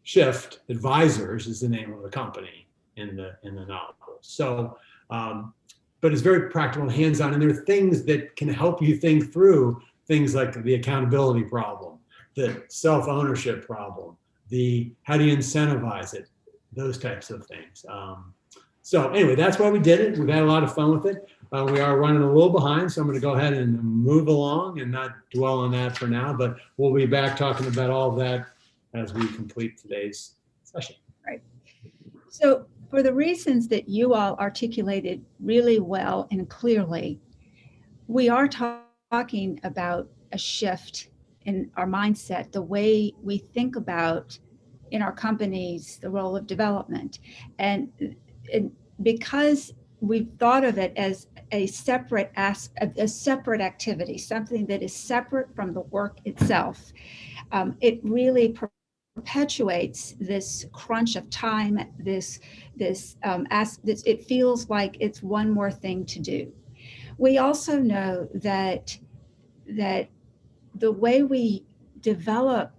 Shift Advisors is the name of the company in the novel. So, but it's very practical and hands-on, and there are things that can help you think through things like the accountability problem, the self-ownership problem, the how do you incentivize it, those types of things. So anyway, that's why we did it. We've had a lot of fun with it. We are running a little behind, so I'm going to go ahead and move along and not dwell on that for now, but we'll be back talking about all of that as we complete today's session. Right. So for the reasons that you all articulated really well and clearly, we are talking about a shift in our mindset, the way we think about in our companies, the role of development. And because we've thought of it as a separate activity, something that is separate from the work itself, it really perpetuates this crunch of time. It feels like it's one more thing to do. We also know that the way we develop,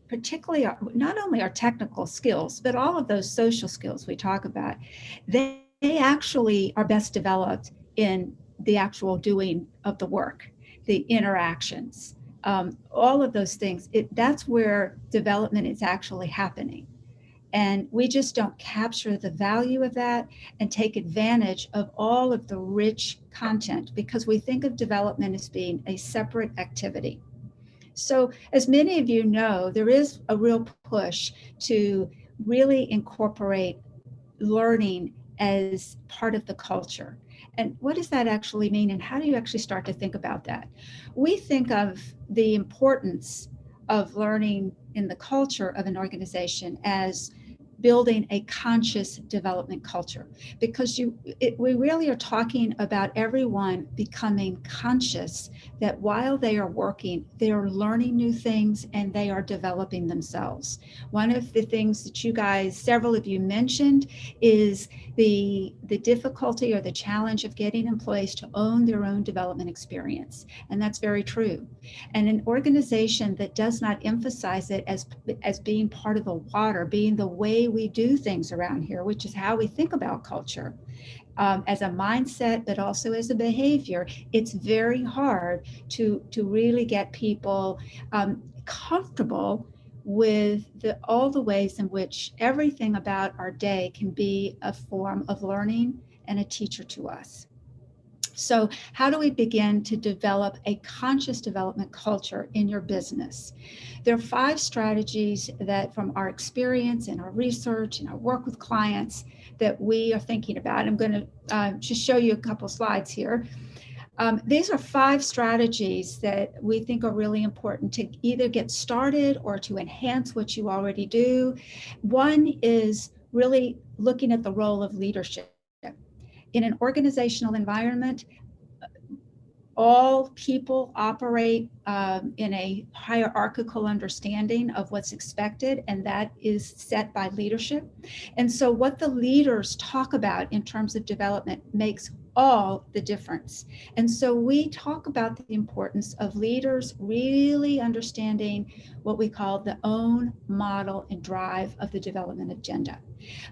particularly not only our technical skills, but all of those social skills we talk about, they actually are best developed in the actual doing of the work, the interactions, all of those things. That's where development is actually happening. And we just don't capture the value of that and take advantage of all of the rich content because we think of development as being a separate activity. So as many of you know, there is a real push to really incorporate learning as part of the culture. And what does that actually mean? And how do you actually start to think about that? We think of the importance of learning in the culture of an organization as building a conscious development culture, because we really are talking about everyone becoming conscious that while they are working, they are learning new things and they are developing themselves. One of the things that you guys, several of you mentioned, is the difficulty or the challenge of getting employees to own their own development experience. And that's very true. And an organization that does not emphasize it as being part of the water, being the way we do things around here, which is how we think about culture, as a mindset, but also as a behavior, it's very hard to really get people comfortable with all the ways in which everything about our day can be a form of learning and a teacher to us. So how do we begin to develop a conscious development culture in your business? There are 5 strategies that, from our experience and our research and our work with clients, that we are thinking about. I'm going to just show you a couple slides here. These are 5 strategies that we think are really important to either get started or to enhance what you already do. One is really looking at the role of leadership. in an organizational environment, all people operate in a hierarchical understanding of what's expected, and that is set by leadership. And so what the leaders talk about in terms of development makes all the difference. And so we talk about the importance of leaders really understanding what we call the own, model, and drive of the development agenda.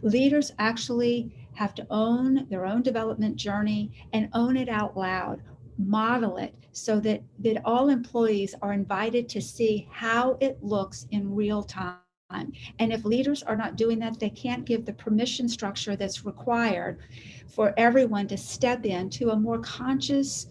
Leaders actually have to own their own development journey and own it out loud, model it so that all employees are invited to see how it looks in real time. And if leaders are not doing that, they can't give the permission structure that's required for everyone to step into a more conscious,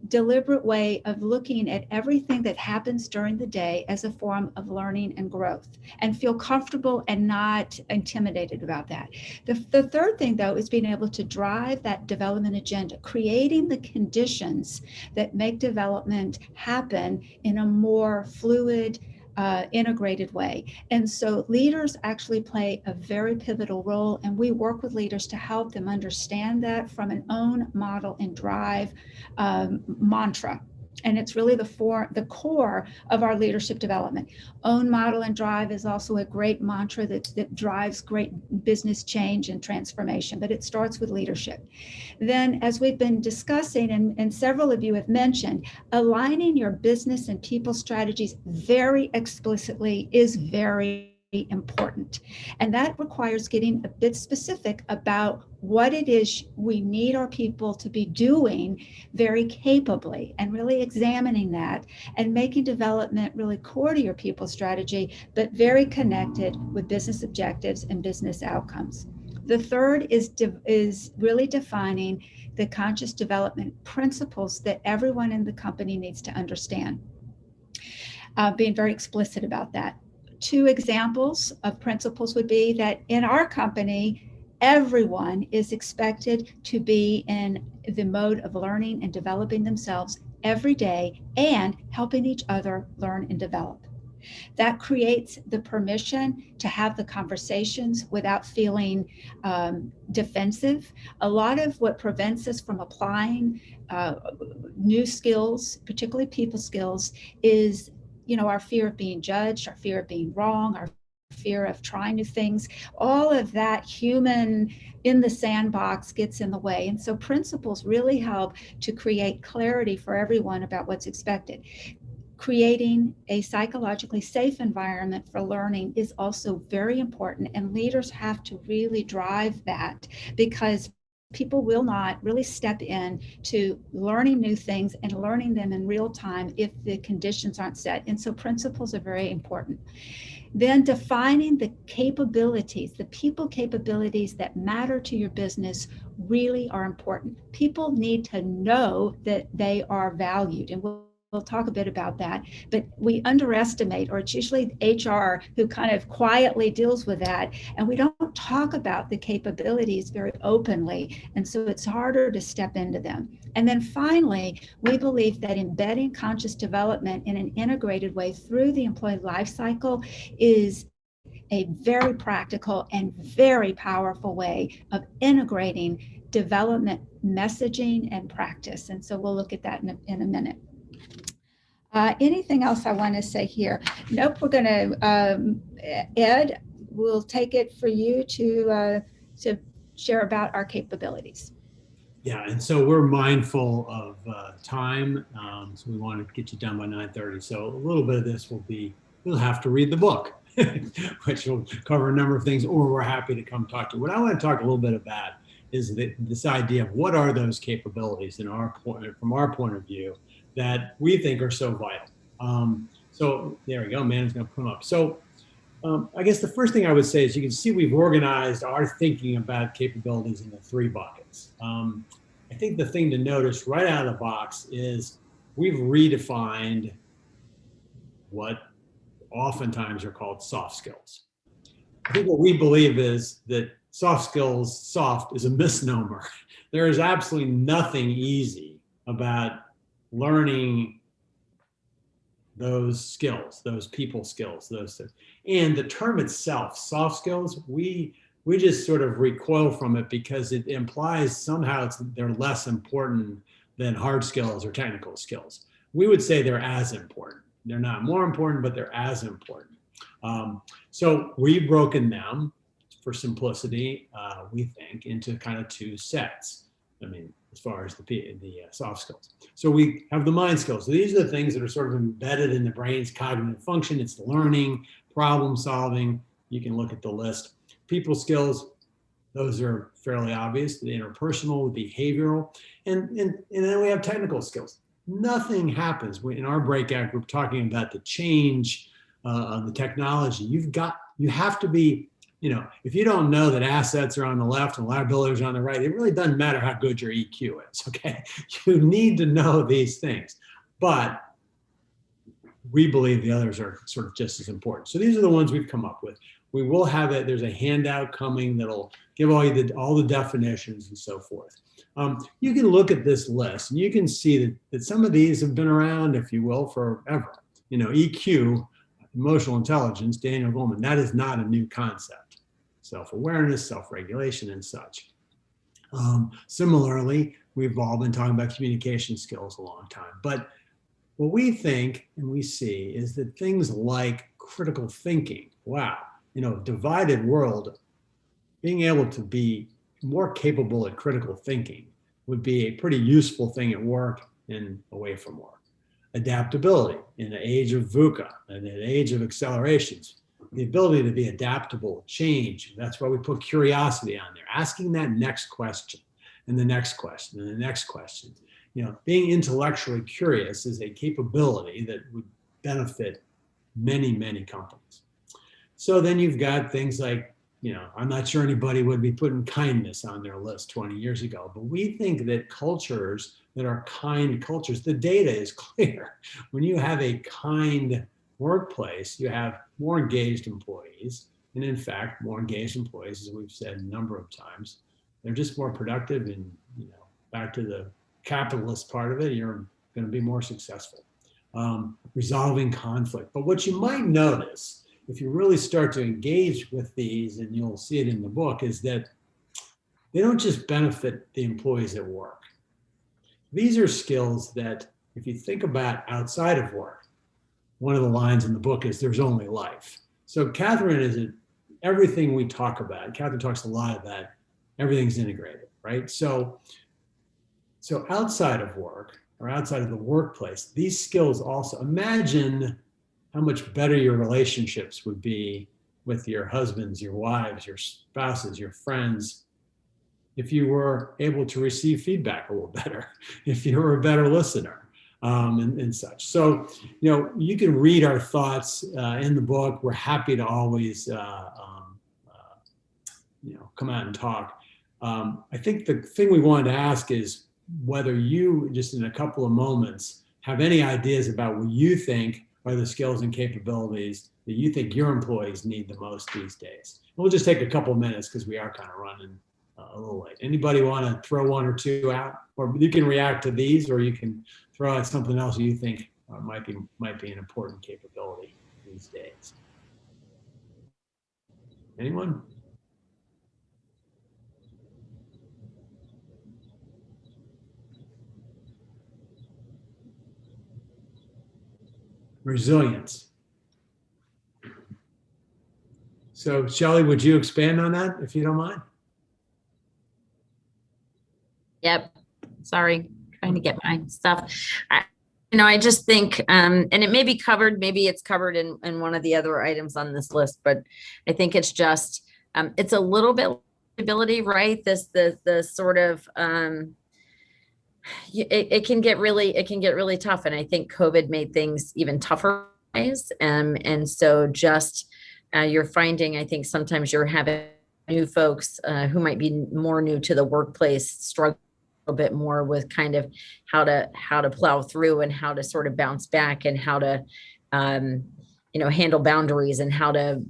deliberate way of looking at everything that happens during the day as a form of learning and growth, and feel comfortable and not intimidated about that. The third thing, though, is being able to drive that development agenda, creating the conditions that make development happen in a more fluid, integrated way. And so leaders actually play a very pivotal role, and we work with leaders to help them understand that from an own, model, and drive mantra. And it's really the core of our leadership development. Own, model, and drive is also a great mantra that drives great business change and transformation, but it starts with leadership. Then, as we've been discussing, and several of you have mentioned, aligning your business and people strategies very explicitly is very important. And that requires getting a bit specific about what it is we need our people to be doing very capably, and really examining that and making development really core to your people strategy, but very connected with business objectives and business outcomes. The third is really defining the conscious development principles that everyone in the company needs to understand, being very explicit about that. Two examples of principles would be that in our company, everyone is expected to be in the mode of learning and developing themselves every day and helping each other learn and develop. That creates the permission to have the conversations without feeling defensive. A lot of what prevents us from applying new skills, particularly people skills, is our fear of being judged, our fear of being wrong, our fear of trying new things. All of that human in the sandbox gets in the way. And so principles really help to create clarity for everyone about what's expected. Creating a psychologically safe environment for learning is also very important, and leaders have to really drive that, because people will not really step in to learning new things and learning them in real time if the conditions aren't set. And so principles are very important. Then defining the capabilities, the people capabilities that matter to your business really are important. People need to know that they are valued, and we'll talk a bit about that, but we underestimate, or it's usually HR who kind of quietly deals with that, and we don't talk about the capabilities very openly, and so it's harder to step into them. And then finally, we believe that embedding conscious development in an integrated way through the employee life cycle is a very practical and very powerful way of integrating development messaging and practice. And so we'll look at that in a minute. Anything else I want to say here? Nope, we're going to, Ed, we'll take it for you to share about our capabilities. Yeah, and so we're mindful of time, so we want to get you done by 9:30. So a little bit of this will be, you'll have to read the book, which will cover a number of things, or we're happy to come talk to you. What I want to talk a little bit about is this idea of what are those capabilities from our point of view that we think are so vital. So there we go, man is going to come up. So I guess the first thing I would say is you can see we've organized our thinking about capabilities into three buckets. I think the thing to notice right out of the box is we've redefined what oftentimes are called soft skills. I think what we believe is that soft skills, soft is a misnomer. There is absolutely nothing easy about learning those skills, those people skills, those things. And the term itself, soft skills, we we just sort of recoil from it because it implies somehow they're less important than hard skills or technical skills. We would say they're as important. They're not more important, but they're as important. So we've broken them for simplicity, we think, into kind of two sets. I mean, as far as the soft skills. So we have the mind skills. So these are the things that are sort of embedded in the brain's cognitive function. It's learning, problem solving. You can look at the list. People skills, those are fairly obvious, the interpersonal, the behavioral, and then we have technical skills. Nothing happens in our breakout group talking about the change of the technology. You have to be, if you don't know that assets are on the left and liabilities are on the right, it really doesn't matter how good your EQ is, okay? You need to know these things, but we believe the others are sort of just as important. So these are the ones we've come up with. We will have it. There's a handout coming that'll give all the definitions and so forth. You can look at this list and you can see that some of these have been around, if you will, forever. EQ, emotional intelligence, Daniel Goleman, that is not a new concept. Self-awareness, self-regulation, and such. Similarly, we've all been talking about communication skills a long time. But what we think and we see is that things like critical thinking, wow, divided world, being able to be more capable at critical thinking would be a pretty useful thing at work and away from work. Adaptability in the age of VUCA and an age of accelerations, the ability to be adaptable, change. That's why we put curiosity on there, asking that next question and the next question and the next question. Being intellectually curious is a capability that would benefit many, many companies. So then you've got things like, I'm not sure anybody would be putting kindness on their list 20 years ago, but we think that cultures that are kind cultures, the data is clear. When you have a kind workplace, you have more engaged employees. And in fact, more engaged employees, as we've said a number of times, they're just more productive and, back to the capitalist part of it, you're going to be more successful. Resolving conflict. But what you might notice, if you really start to engage with these, and you'll see it in the book, is that they don't just benefit the employees at work. These are skills that, if you think about outside of work, one of the lines in the book is there's only life. So Catherine is everything we talk about. Catherine talks a lot about everything's integrated, right? So outside of work or outside of the workplace, these skills also, imagine how much better your relationships would be with your husbands, your wives, your spouses, your friends, if you were able to receive feedback a little better, if you were a better listener, and such. So, you can read our thoughts in the book. We're happy to always, come out and talk. I think the thing we wanted to ask is whether you, just in a couple of moments, have any ideas about what you think are the skills and capabilities that you think your employees need the most these days. And we'll just take a couple of minutes because we are kind of running a little late. Anybody want to throw one or two out? Or you can react to these, or you can throw out something else you think might be an important capability these days. Anyone? Resilience. So, Shelley, would you expand on that if you don't mind? Yep. Sorry, trying to get my stuff. I just think, and it may be covered, maybe it's covered in one of the other items on this list, but I think it's just, it's a little bit ability, right? The sort of, it can get really tough. And I think COVID made things even tougher. And so just, you're finding, I think sometimes you're having new folks who might be more new to the workplace struggle a bit more with kind of how to plow through and how to sort of bounce back and how to handle boundaries and how to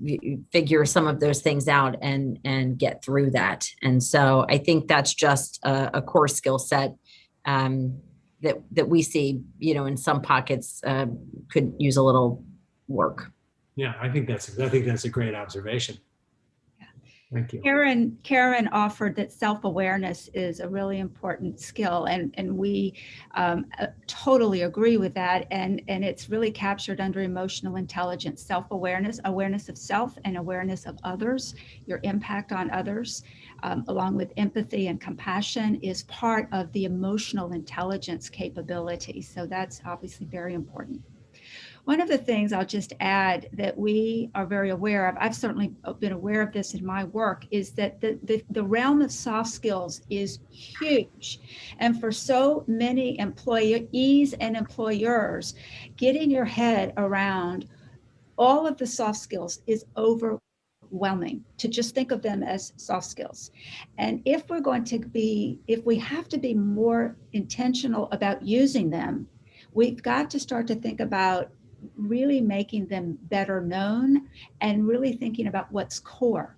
figure some of those things out and get through that. And so I think that's just a core skill set that we see, in some pockets could use a little work. Yeah, I think that's a great observation. Thank you. Karen offered that self-awareness is a really important skill, and we totally agree with that. And it's really captured under emotional intelligence: self-awareness, awareness of self, and awareness of others, your impact on others, along with empathy and compassion, is part of the emotional intelligence capability. So that's obviously very important. One of the things I'll just add that we are very aware of, I've certainly been aware of this in my work, is that the realm of soft skills is huge. And for so many employees and employers, getting your head around all of the soft skills is overwhelming to just think of them as soft skills. And if we have to be more intentional about using them, we've got to start to think about really making them better known and really thinking about what's core.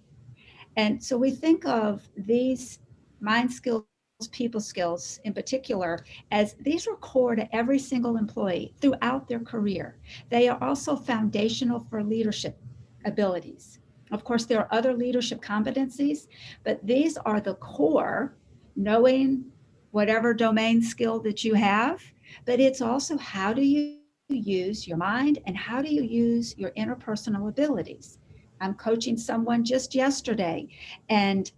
And so we think of these mind skills, people skills in particular, as these are core to every single employee throughout their career. They are also foundational for leadership abilities. Of course, there are other leadership competencies, but these are the core, knowing whatever domain skill that you have, but it's also how do you use your mind and how do you use your interpersonal abilities. I'm coaching someone just yesterday and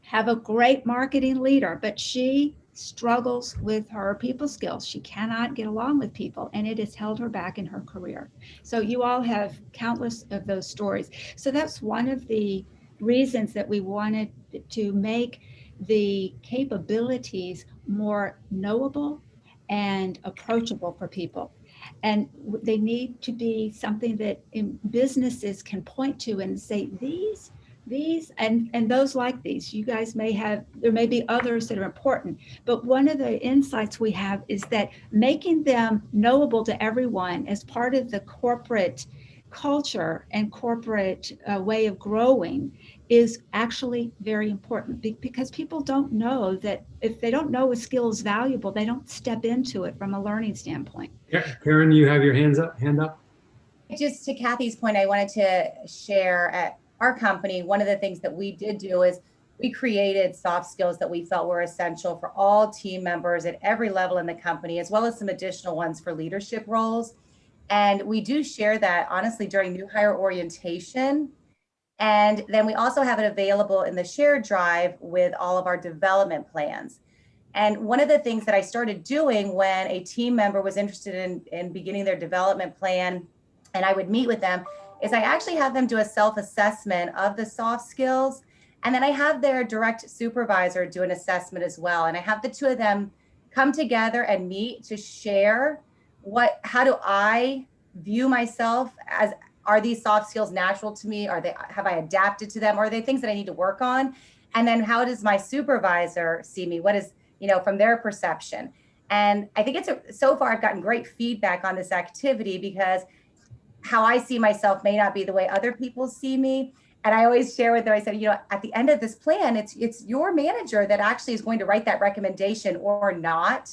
have a great marketing leader, but she struggles with her people skills. She cannot get along with people, and it has held her back in her career. So you all have countless of those stories. So that's one of the reasons that we wanted to make the capabilities more knowable and approachable for people. And they need to be something that businesses can point to and say, these and those like these, you guys may have, there may be others that are important, but one of the insights we have is that making them knowable to everyone as part of the corporate culture and corporate way of growing is actually very important, because people don't know that if they don't know a skill is valuable, they don't step into it from a learning standpoint. Karen, you have your hand up. Just to Kathy's point, I wanted to share at our company, one of the things that we did do is we created soft skills that we felt were essential for all team members at every level in the company, as well as some additional ones for leadership roles. And we do share that honestly during new hire orientation. And then we also have it available in the shared drive with all of our development plans. And one of the things that I started doing when a team member was interested in beginning their development plan, and I would meet with them, is I actually have them do a self-assessment of the soft skills. And then I have their direct supervisor do an assessment as well. And I have the two of them come together and meet to share how do I view myself as, are these soft skills natural to me? Have I adapted to them? Or are they things that I need to work on? And then how does my supervisor see me? What is, from their perception? And I think so far I've gotten great feedback on this activity, because how I see myself may not be the way other people see me. And I always share with them, I said, at the end of this plan, it's your manager that actually is going to write that recommendation or not.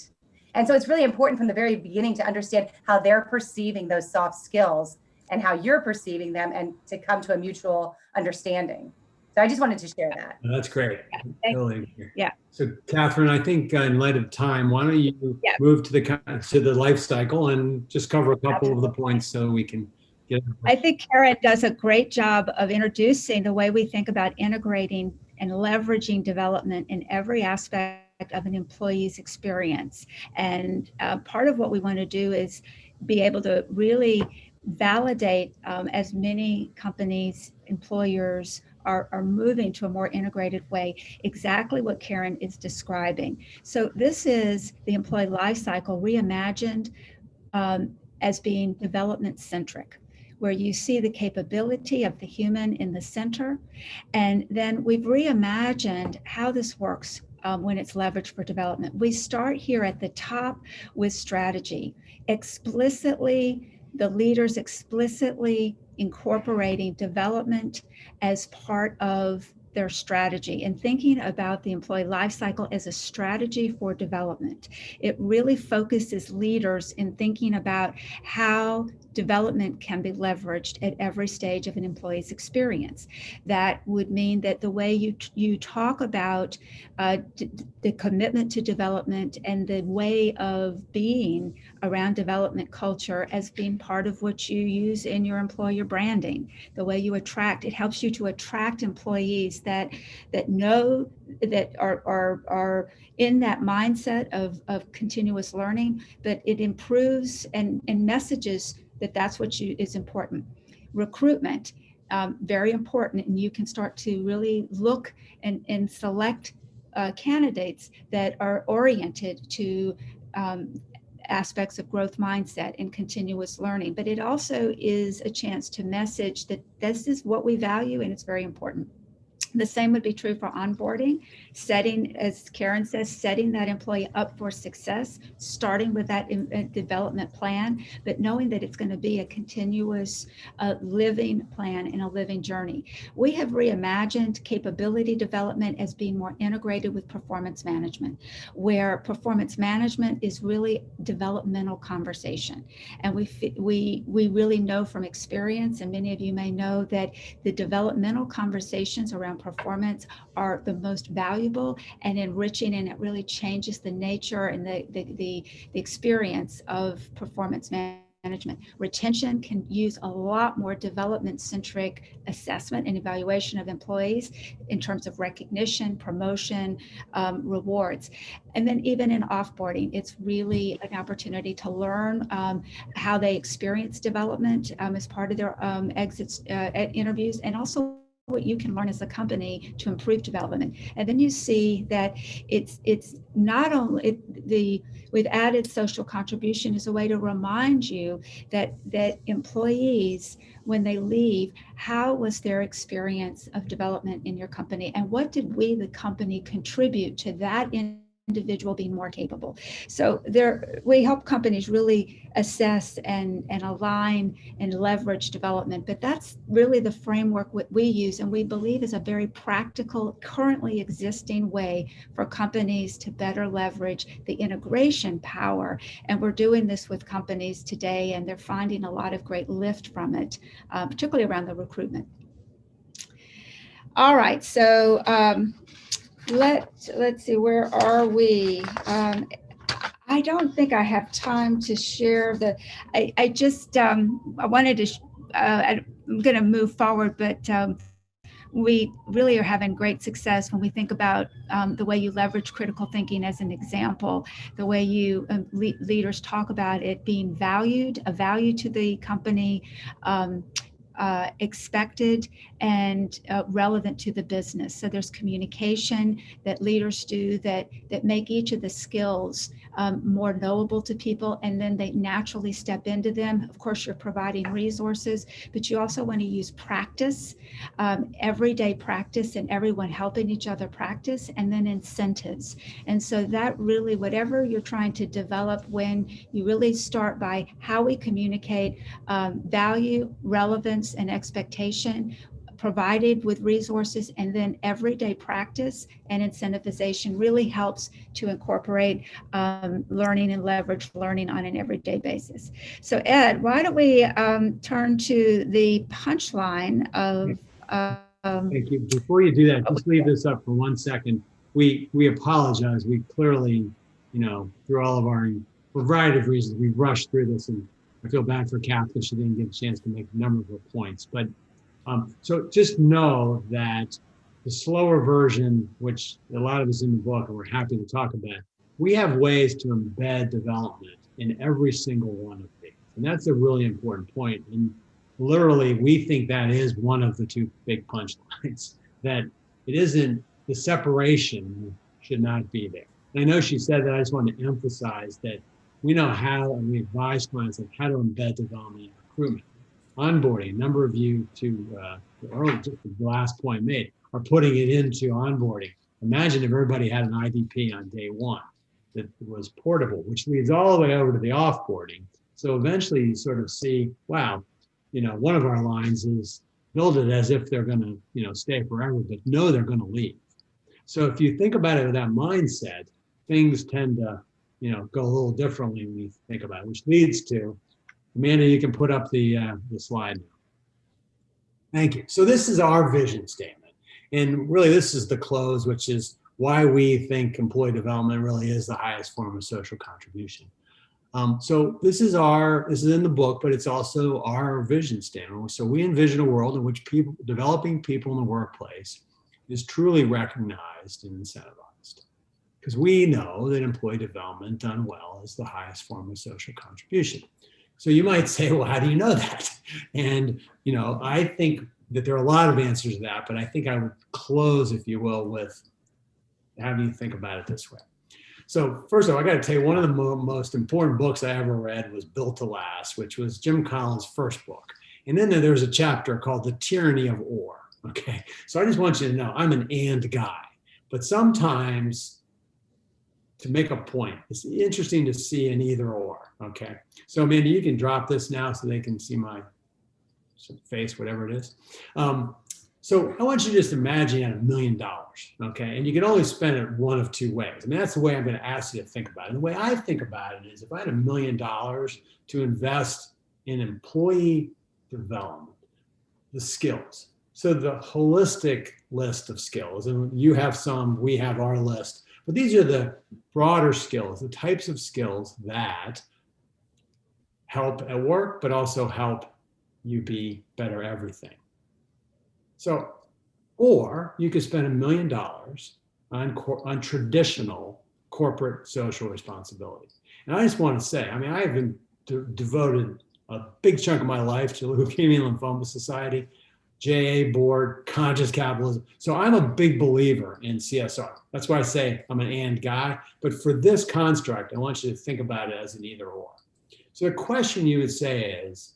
And so it's really important from the very beginning to understand how they're perceiving those soft skills and how you're perceiving them, and to come to a mutual understanding. So I just wanted to share that. That's great. Yeah. So Catherine, I think in light of time, why don't you move to the life cycle and just cover a couple of the points so we can get. I think Karen does a great job of introducing the way we think about integrating and leveraging development in every aspect of an employee's experience. And part of what we want to do is be able to really validate, as many companies, employers are moving to a more integrated way, exactly what Karen is describing. So this is the employee life cycle reimagined as being development centric, where you see the capability of the human in the center. And then we've reimagined how this works when it's leveraged for development. We start here at the top with strategy, the leaders explicitly incorporating development as part of their strategy and thinking about the employee life cycle as a strategy for development. It really focuses leaders in thinking about how development can be leveraged at every stage of an employee's experience. That would mean that the way you talk about the commitment to development and the way of being around development culture as being part of what you use in your employer branding, the way you attract, it helps you to attract employees that know, that are in that mindset of continuous learning, but it improves and messages that that's what is important. Recruitment, very important, and you can start to really look and select candidates that are oriented to aspects of growth mindset and continuous learning. But it also is a chance to message that this is what we value and it's very important. The same would be true for onboarding, setting, as Karen says, setting that employee up for success, starting with that development plan, but knowing that it's going to be a continuous living plan and a living journey. We have reimagined capability development as being more integrated with performance management, where performance management is really developmental conversation. And we really know from experience, and many of you may know, that the developmental conversations around performance are the most valuable and enriching, and it really changes the nature and the experience of performance management. Retention can use a lot more development-centric assessment and evaluation of employees in terms of recognition, promotion, rewards. And then even in offboarding, it's really an opportunity to learn how they experience development as part of their exits interviews, and also what you can learn as a company to improve development. And then you see that it's not only we've added social contribution as a way to remind you that employees, when they leave, how was their experience of development in your company, and what did we, the company, contribute to that individual being more capable. So we help companies really assess and align and leverage development, but that's really the framework we use, and we believe is a very practical, currently existing way for companies to better leverage the integration power. And we're doing this with companies today, and they're finding a lot of great lift from it, particularly around the recruitment. All right, so let's see, where are we? I don't think I have time to share I wanted to, I'm going to move forward, but we really are having great success when we think about the way you leverage critical thinking as an example, the way you leaders talk about it being valued, a value to the company, expected and relevant to the business. So there's communication that leaders do that make each of the skills more knowable to people, and then they naturally step into them. Of course, you're providing resources, but you also want to use practice, everyday practice, and everyone helping each other practice, and then incentives. And so that really, whatever you're trying to develop, when you really start by how we communicate value, relevance, and expectation, provided with resources, and then everyday practice and incentivization really helps to incorporate learning and leverage learning on an everyday basis. So Ed, why don't we turn to the punchline of Thank you. Before you do that, just leave this up for 1 second. We apologize. We clearly, through all of our, for a variety of reasons, we rushed through this, and I feel bad for Kath because she didn't get a chance to make a number of her points. But so just know that the slower version, which a lot of is in the book and we're happy to talk about, we have ways to embed development in every single one of these. And that's a really important point. And literally, we think that is one of the two big punchlines, that it isn't, the separation should not be there. And I know she said that, I just want to emphasize that we know how, and we advise clients on how to embed development in recruitment. Onboarding, a number of you, to the last point made, are putting it into onboarding. Imagine if everybody had an IDP on day one that was portable, which leads all the way over to the offboarding. So eventually you sort of see, wow, one of our lines is build it as if they're going to, stay forever, but know they're going to leave. So if you think about it with that mindset, things tend to, go a little differently when you think about it, which leads to, Amanda, you can put up the slide now. Thank you. So this is our vision statement. And really, this is the close, which is why we think employee development really is the highest form of social contribution. So this is in the book, but it's also our vision statement. So we envision a world in which developing people in the workplace is truly recognized and incentivized. Because we know that employee development done well is the highest form of social contribution. So you might say, well, how do you know that? And, I think that there are a lot of answers to that, but I think I would close, if you will, with having you think about it this way. So first of all, I got to tell you, one of the most important books I ever read was Built to Last, which was Jim Collins' first book. And then there's a chapter called The Tyranny of Or. Okay. So I just want you to know I'm an and guy, but sometimes to make a point, it's interesting to see an either or. Okay. So Amanda, you can drop this now so they can see my face, whatever it is. So I want you to just imagine you had $1 million, okay? And you can only spend it one of two ways. I mean, that's the way I'm going to ask you to think about it. And the way I think about it is if I had $1 million to invest in employee development, the skills. So the holistic list of skills, and you have some, we have our list, but these are the broader skills, the types of skills that help at work, but also help you be better everything. So, or you could spend $1 million on traditional corporate social responsibility. And I just want to say, I mean, I have been devoted a big chunk of my life to Leukemia and Lymphoma Society, JA board, conscious capitalism. So I'm a big believer in CSR. That's why I say I'm an and guy. But for this construct, I want you to think about it as an either or. So the question you would say is,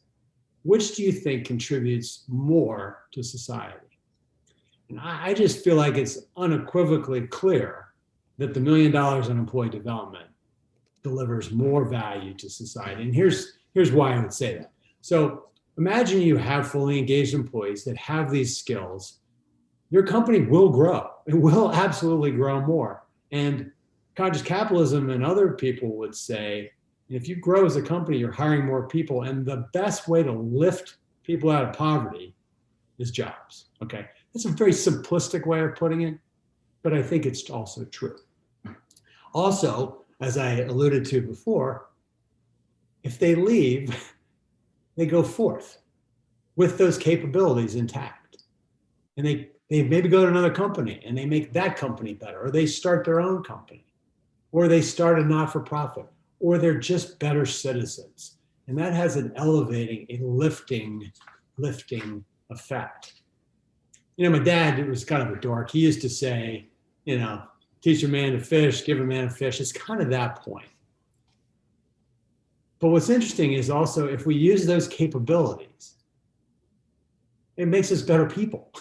which do you think contributes more to society? And I just feel like it's unequivocally clear that the $1 million on employee development delivers more value to society. And here's why I would say that. So imagine you have fully engaged employees that have these skills. Your company will grow. It will absolutely grow more. And conscious capitalism and other people would say, if you grow as a company, you're hiring more people. And the best way to lift people out of poverty is jobs. Okay. That's a very simplistic way of putting it, but I think it's also true. Also, as I alluded to before, if they leave, they go forth with those capabilities intact. And they maybe go to another company and they make that company better, or they start their own company, or they start a not-for-profit, or they're just better citizens. And that has an elevating, a lifting effect. My dad was kind of a dork. He used to say, teach a man to fish, give a man a fish. It's kind of that point. But what's interesting is also if we use those capabilities, it makes us better people.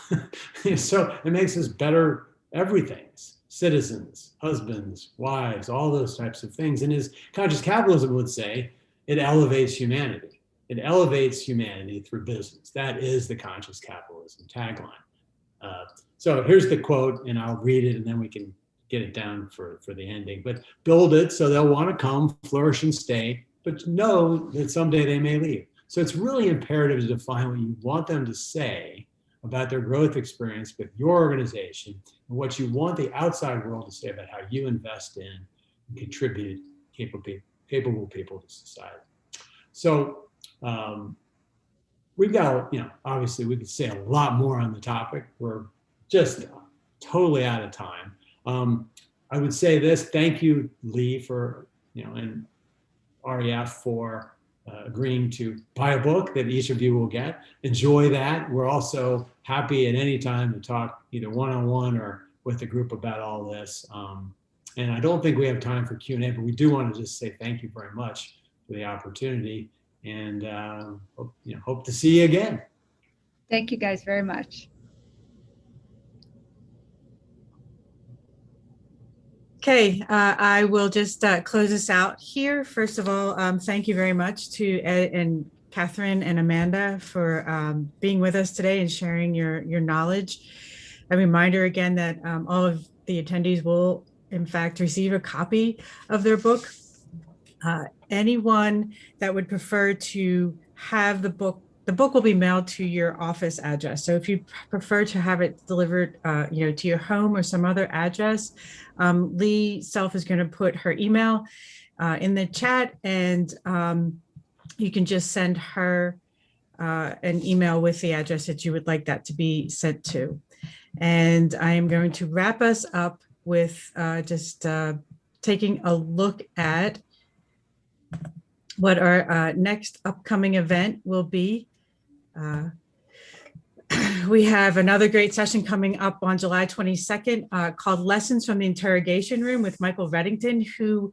So it makes us better everything, citizens, husbands, wives, all those types of things. And as conscious capitalism would say, it elevates humanity. It elevates humanity through business. That is the conscious capitalism tagline. So here's the quote, and I'll read it and then we can get it down for the ending. But build it so they'll want to come, flourish and stay, but know that someday they may leave. So it's really imperative to define what you want them to say about their growth experience with your organization and what you want the outside world to say about how you invest in and contribute capable people to society. So we've got, obviously we could say a lot more on the topic. We're just totally out of time. I would say this, thank you, Lee, for, and REF for agreeing to buy a book that each of you will get. Enjoy that. We're also happy at any time to talk either one-on-one or with the group about all this. And I don't think we have time for Q&A, but we do want to just say thank you very much for the opportunity, and hope to see you again. Thank you guys very much. Okay, I will just close us out here. First of all, thank you very much to Ed and Catherine and Amanda for being with us today and sharing your knowledge. A reminder again that all of the attendees will in fact receive a copy of their book. Anyone that would prefer to have the book will be mailed to your office address. So if you prefer to have it delivered to your home or some other address, Lee Self is going to put her email in the chat, and you can just send her an email with the address that you would like that to be sent to. And I am going to wrap us up with just taking a look at what our next upcoming event will be. We have another great session coming up on July 22nd called Lessons from the Interrogation Room with Michael Reddington, who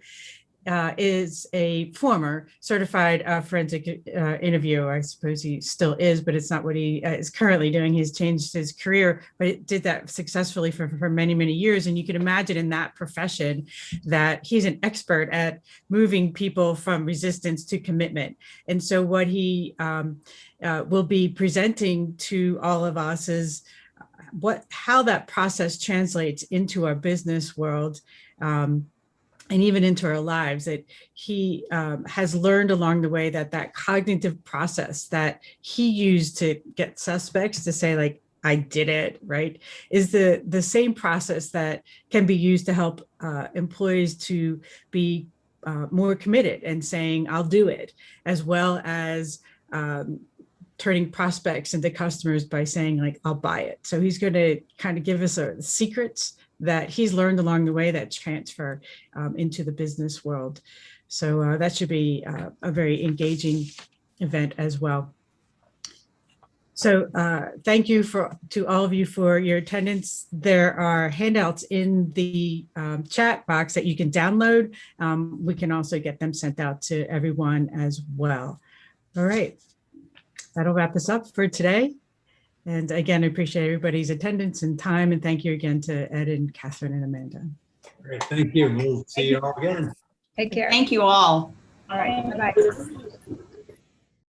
is a former certified forensic interviewer. I suppose he still is, but it's not what he is currently doing. He's changed his career, but it did that successfully for many, many years. And you can imagine in that profession that he's an expert at moving people from resistance to commitment. And so what he will be presenting to all of us is how that process translates into our business world. And even into our lives, that he has learned along the way that cognitive process that he used to get suspects to say, like, I did it, right, is the same process that can be used to help employees to be more committed and saying, I'll do it, as well as turning prospects into customers by saying, like, I'll buy it. So he's going to kind of give us secrets that he's learned along the way that transfer into the business world. So that should be a very engaging event as well. So thank you to all of you for your attendance. There are handouts in the chat box that you can download. We can also get them sent out to everyone as well. All right, that'll wrap us up for today. And again, I appreciate everybody's attendance and time. And thank you again to Ed and Catherine and Amanda. Great, thank you. We'll see you all again. Take care. Thank you all. All right, bye-bye.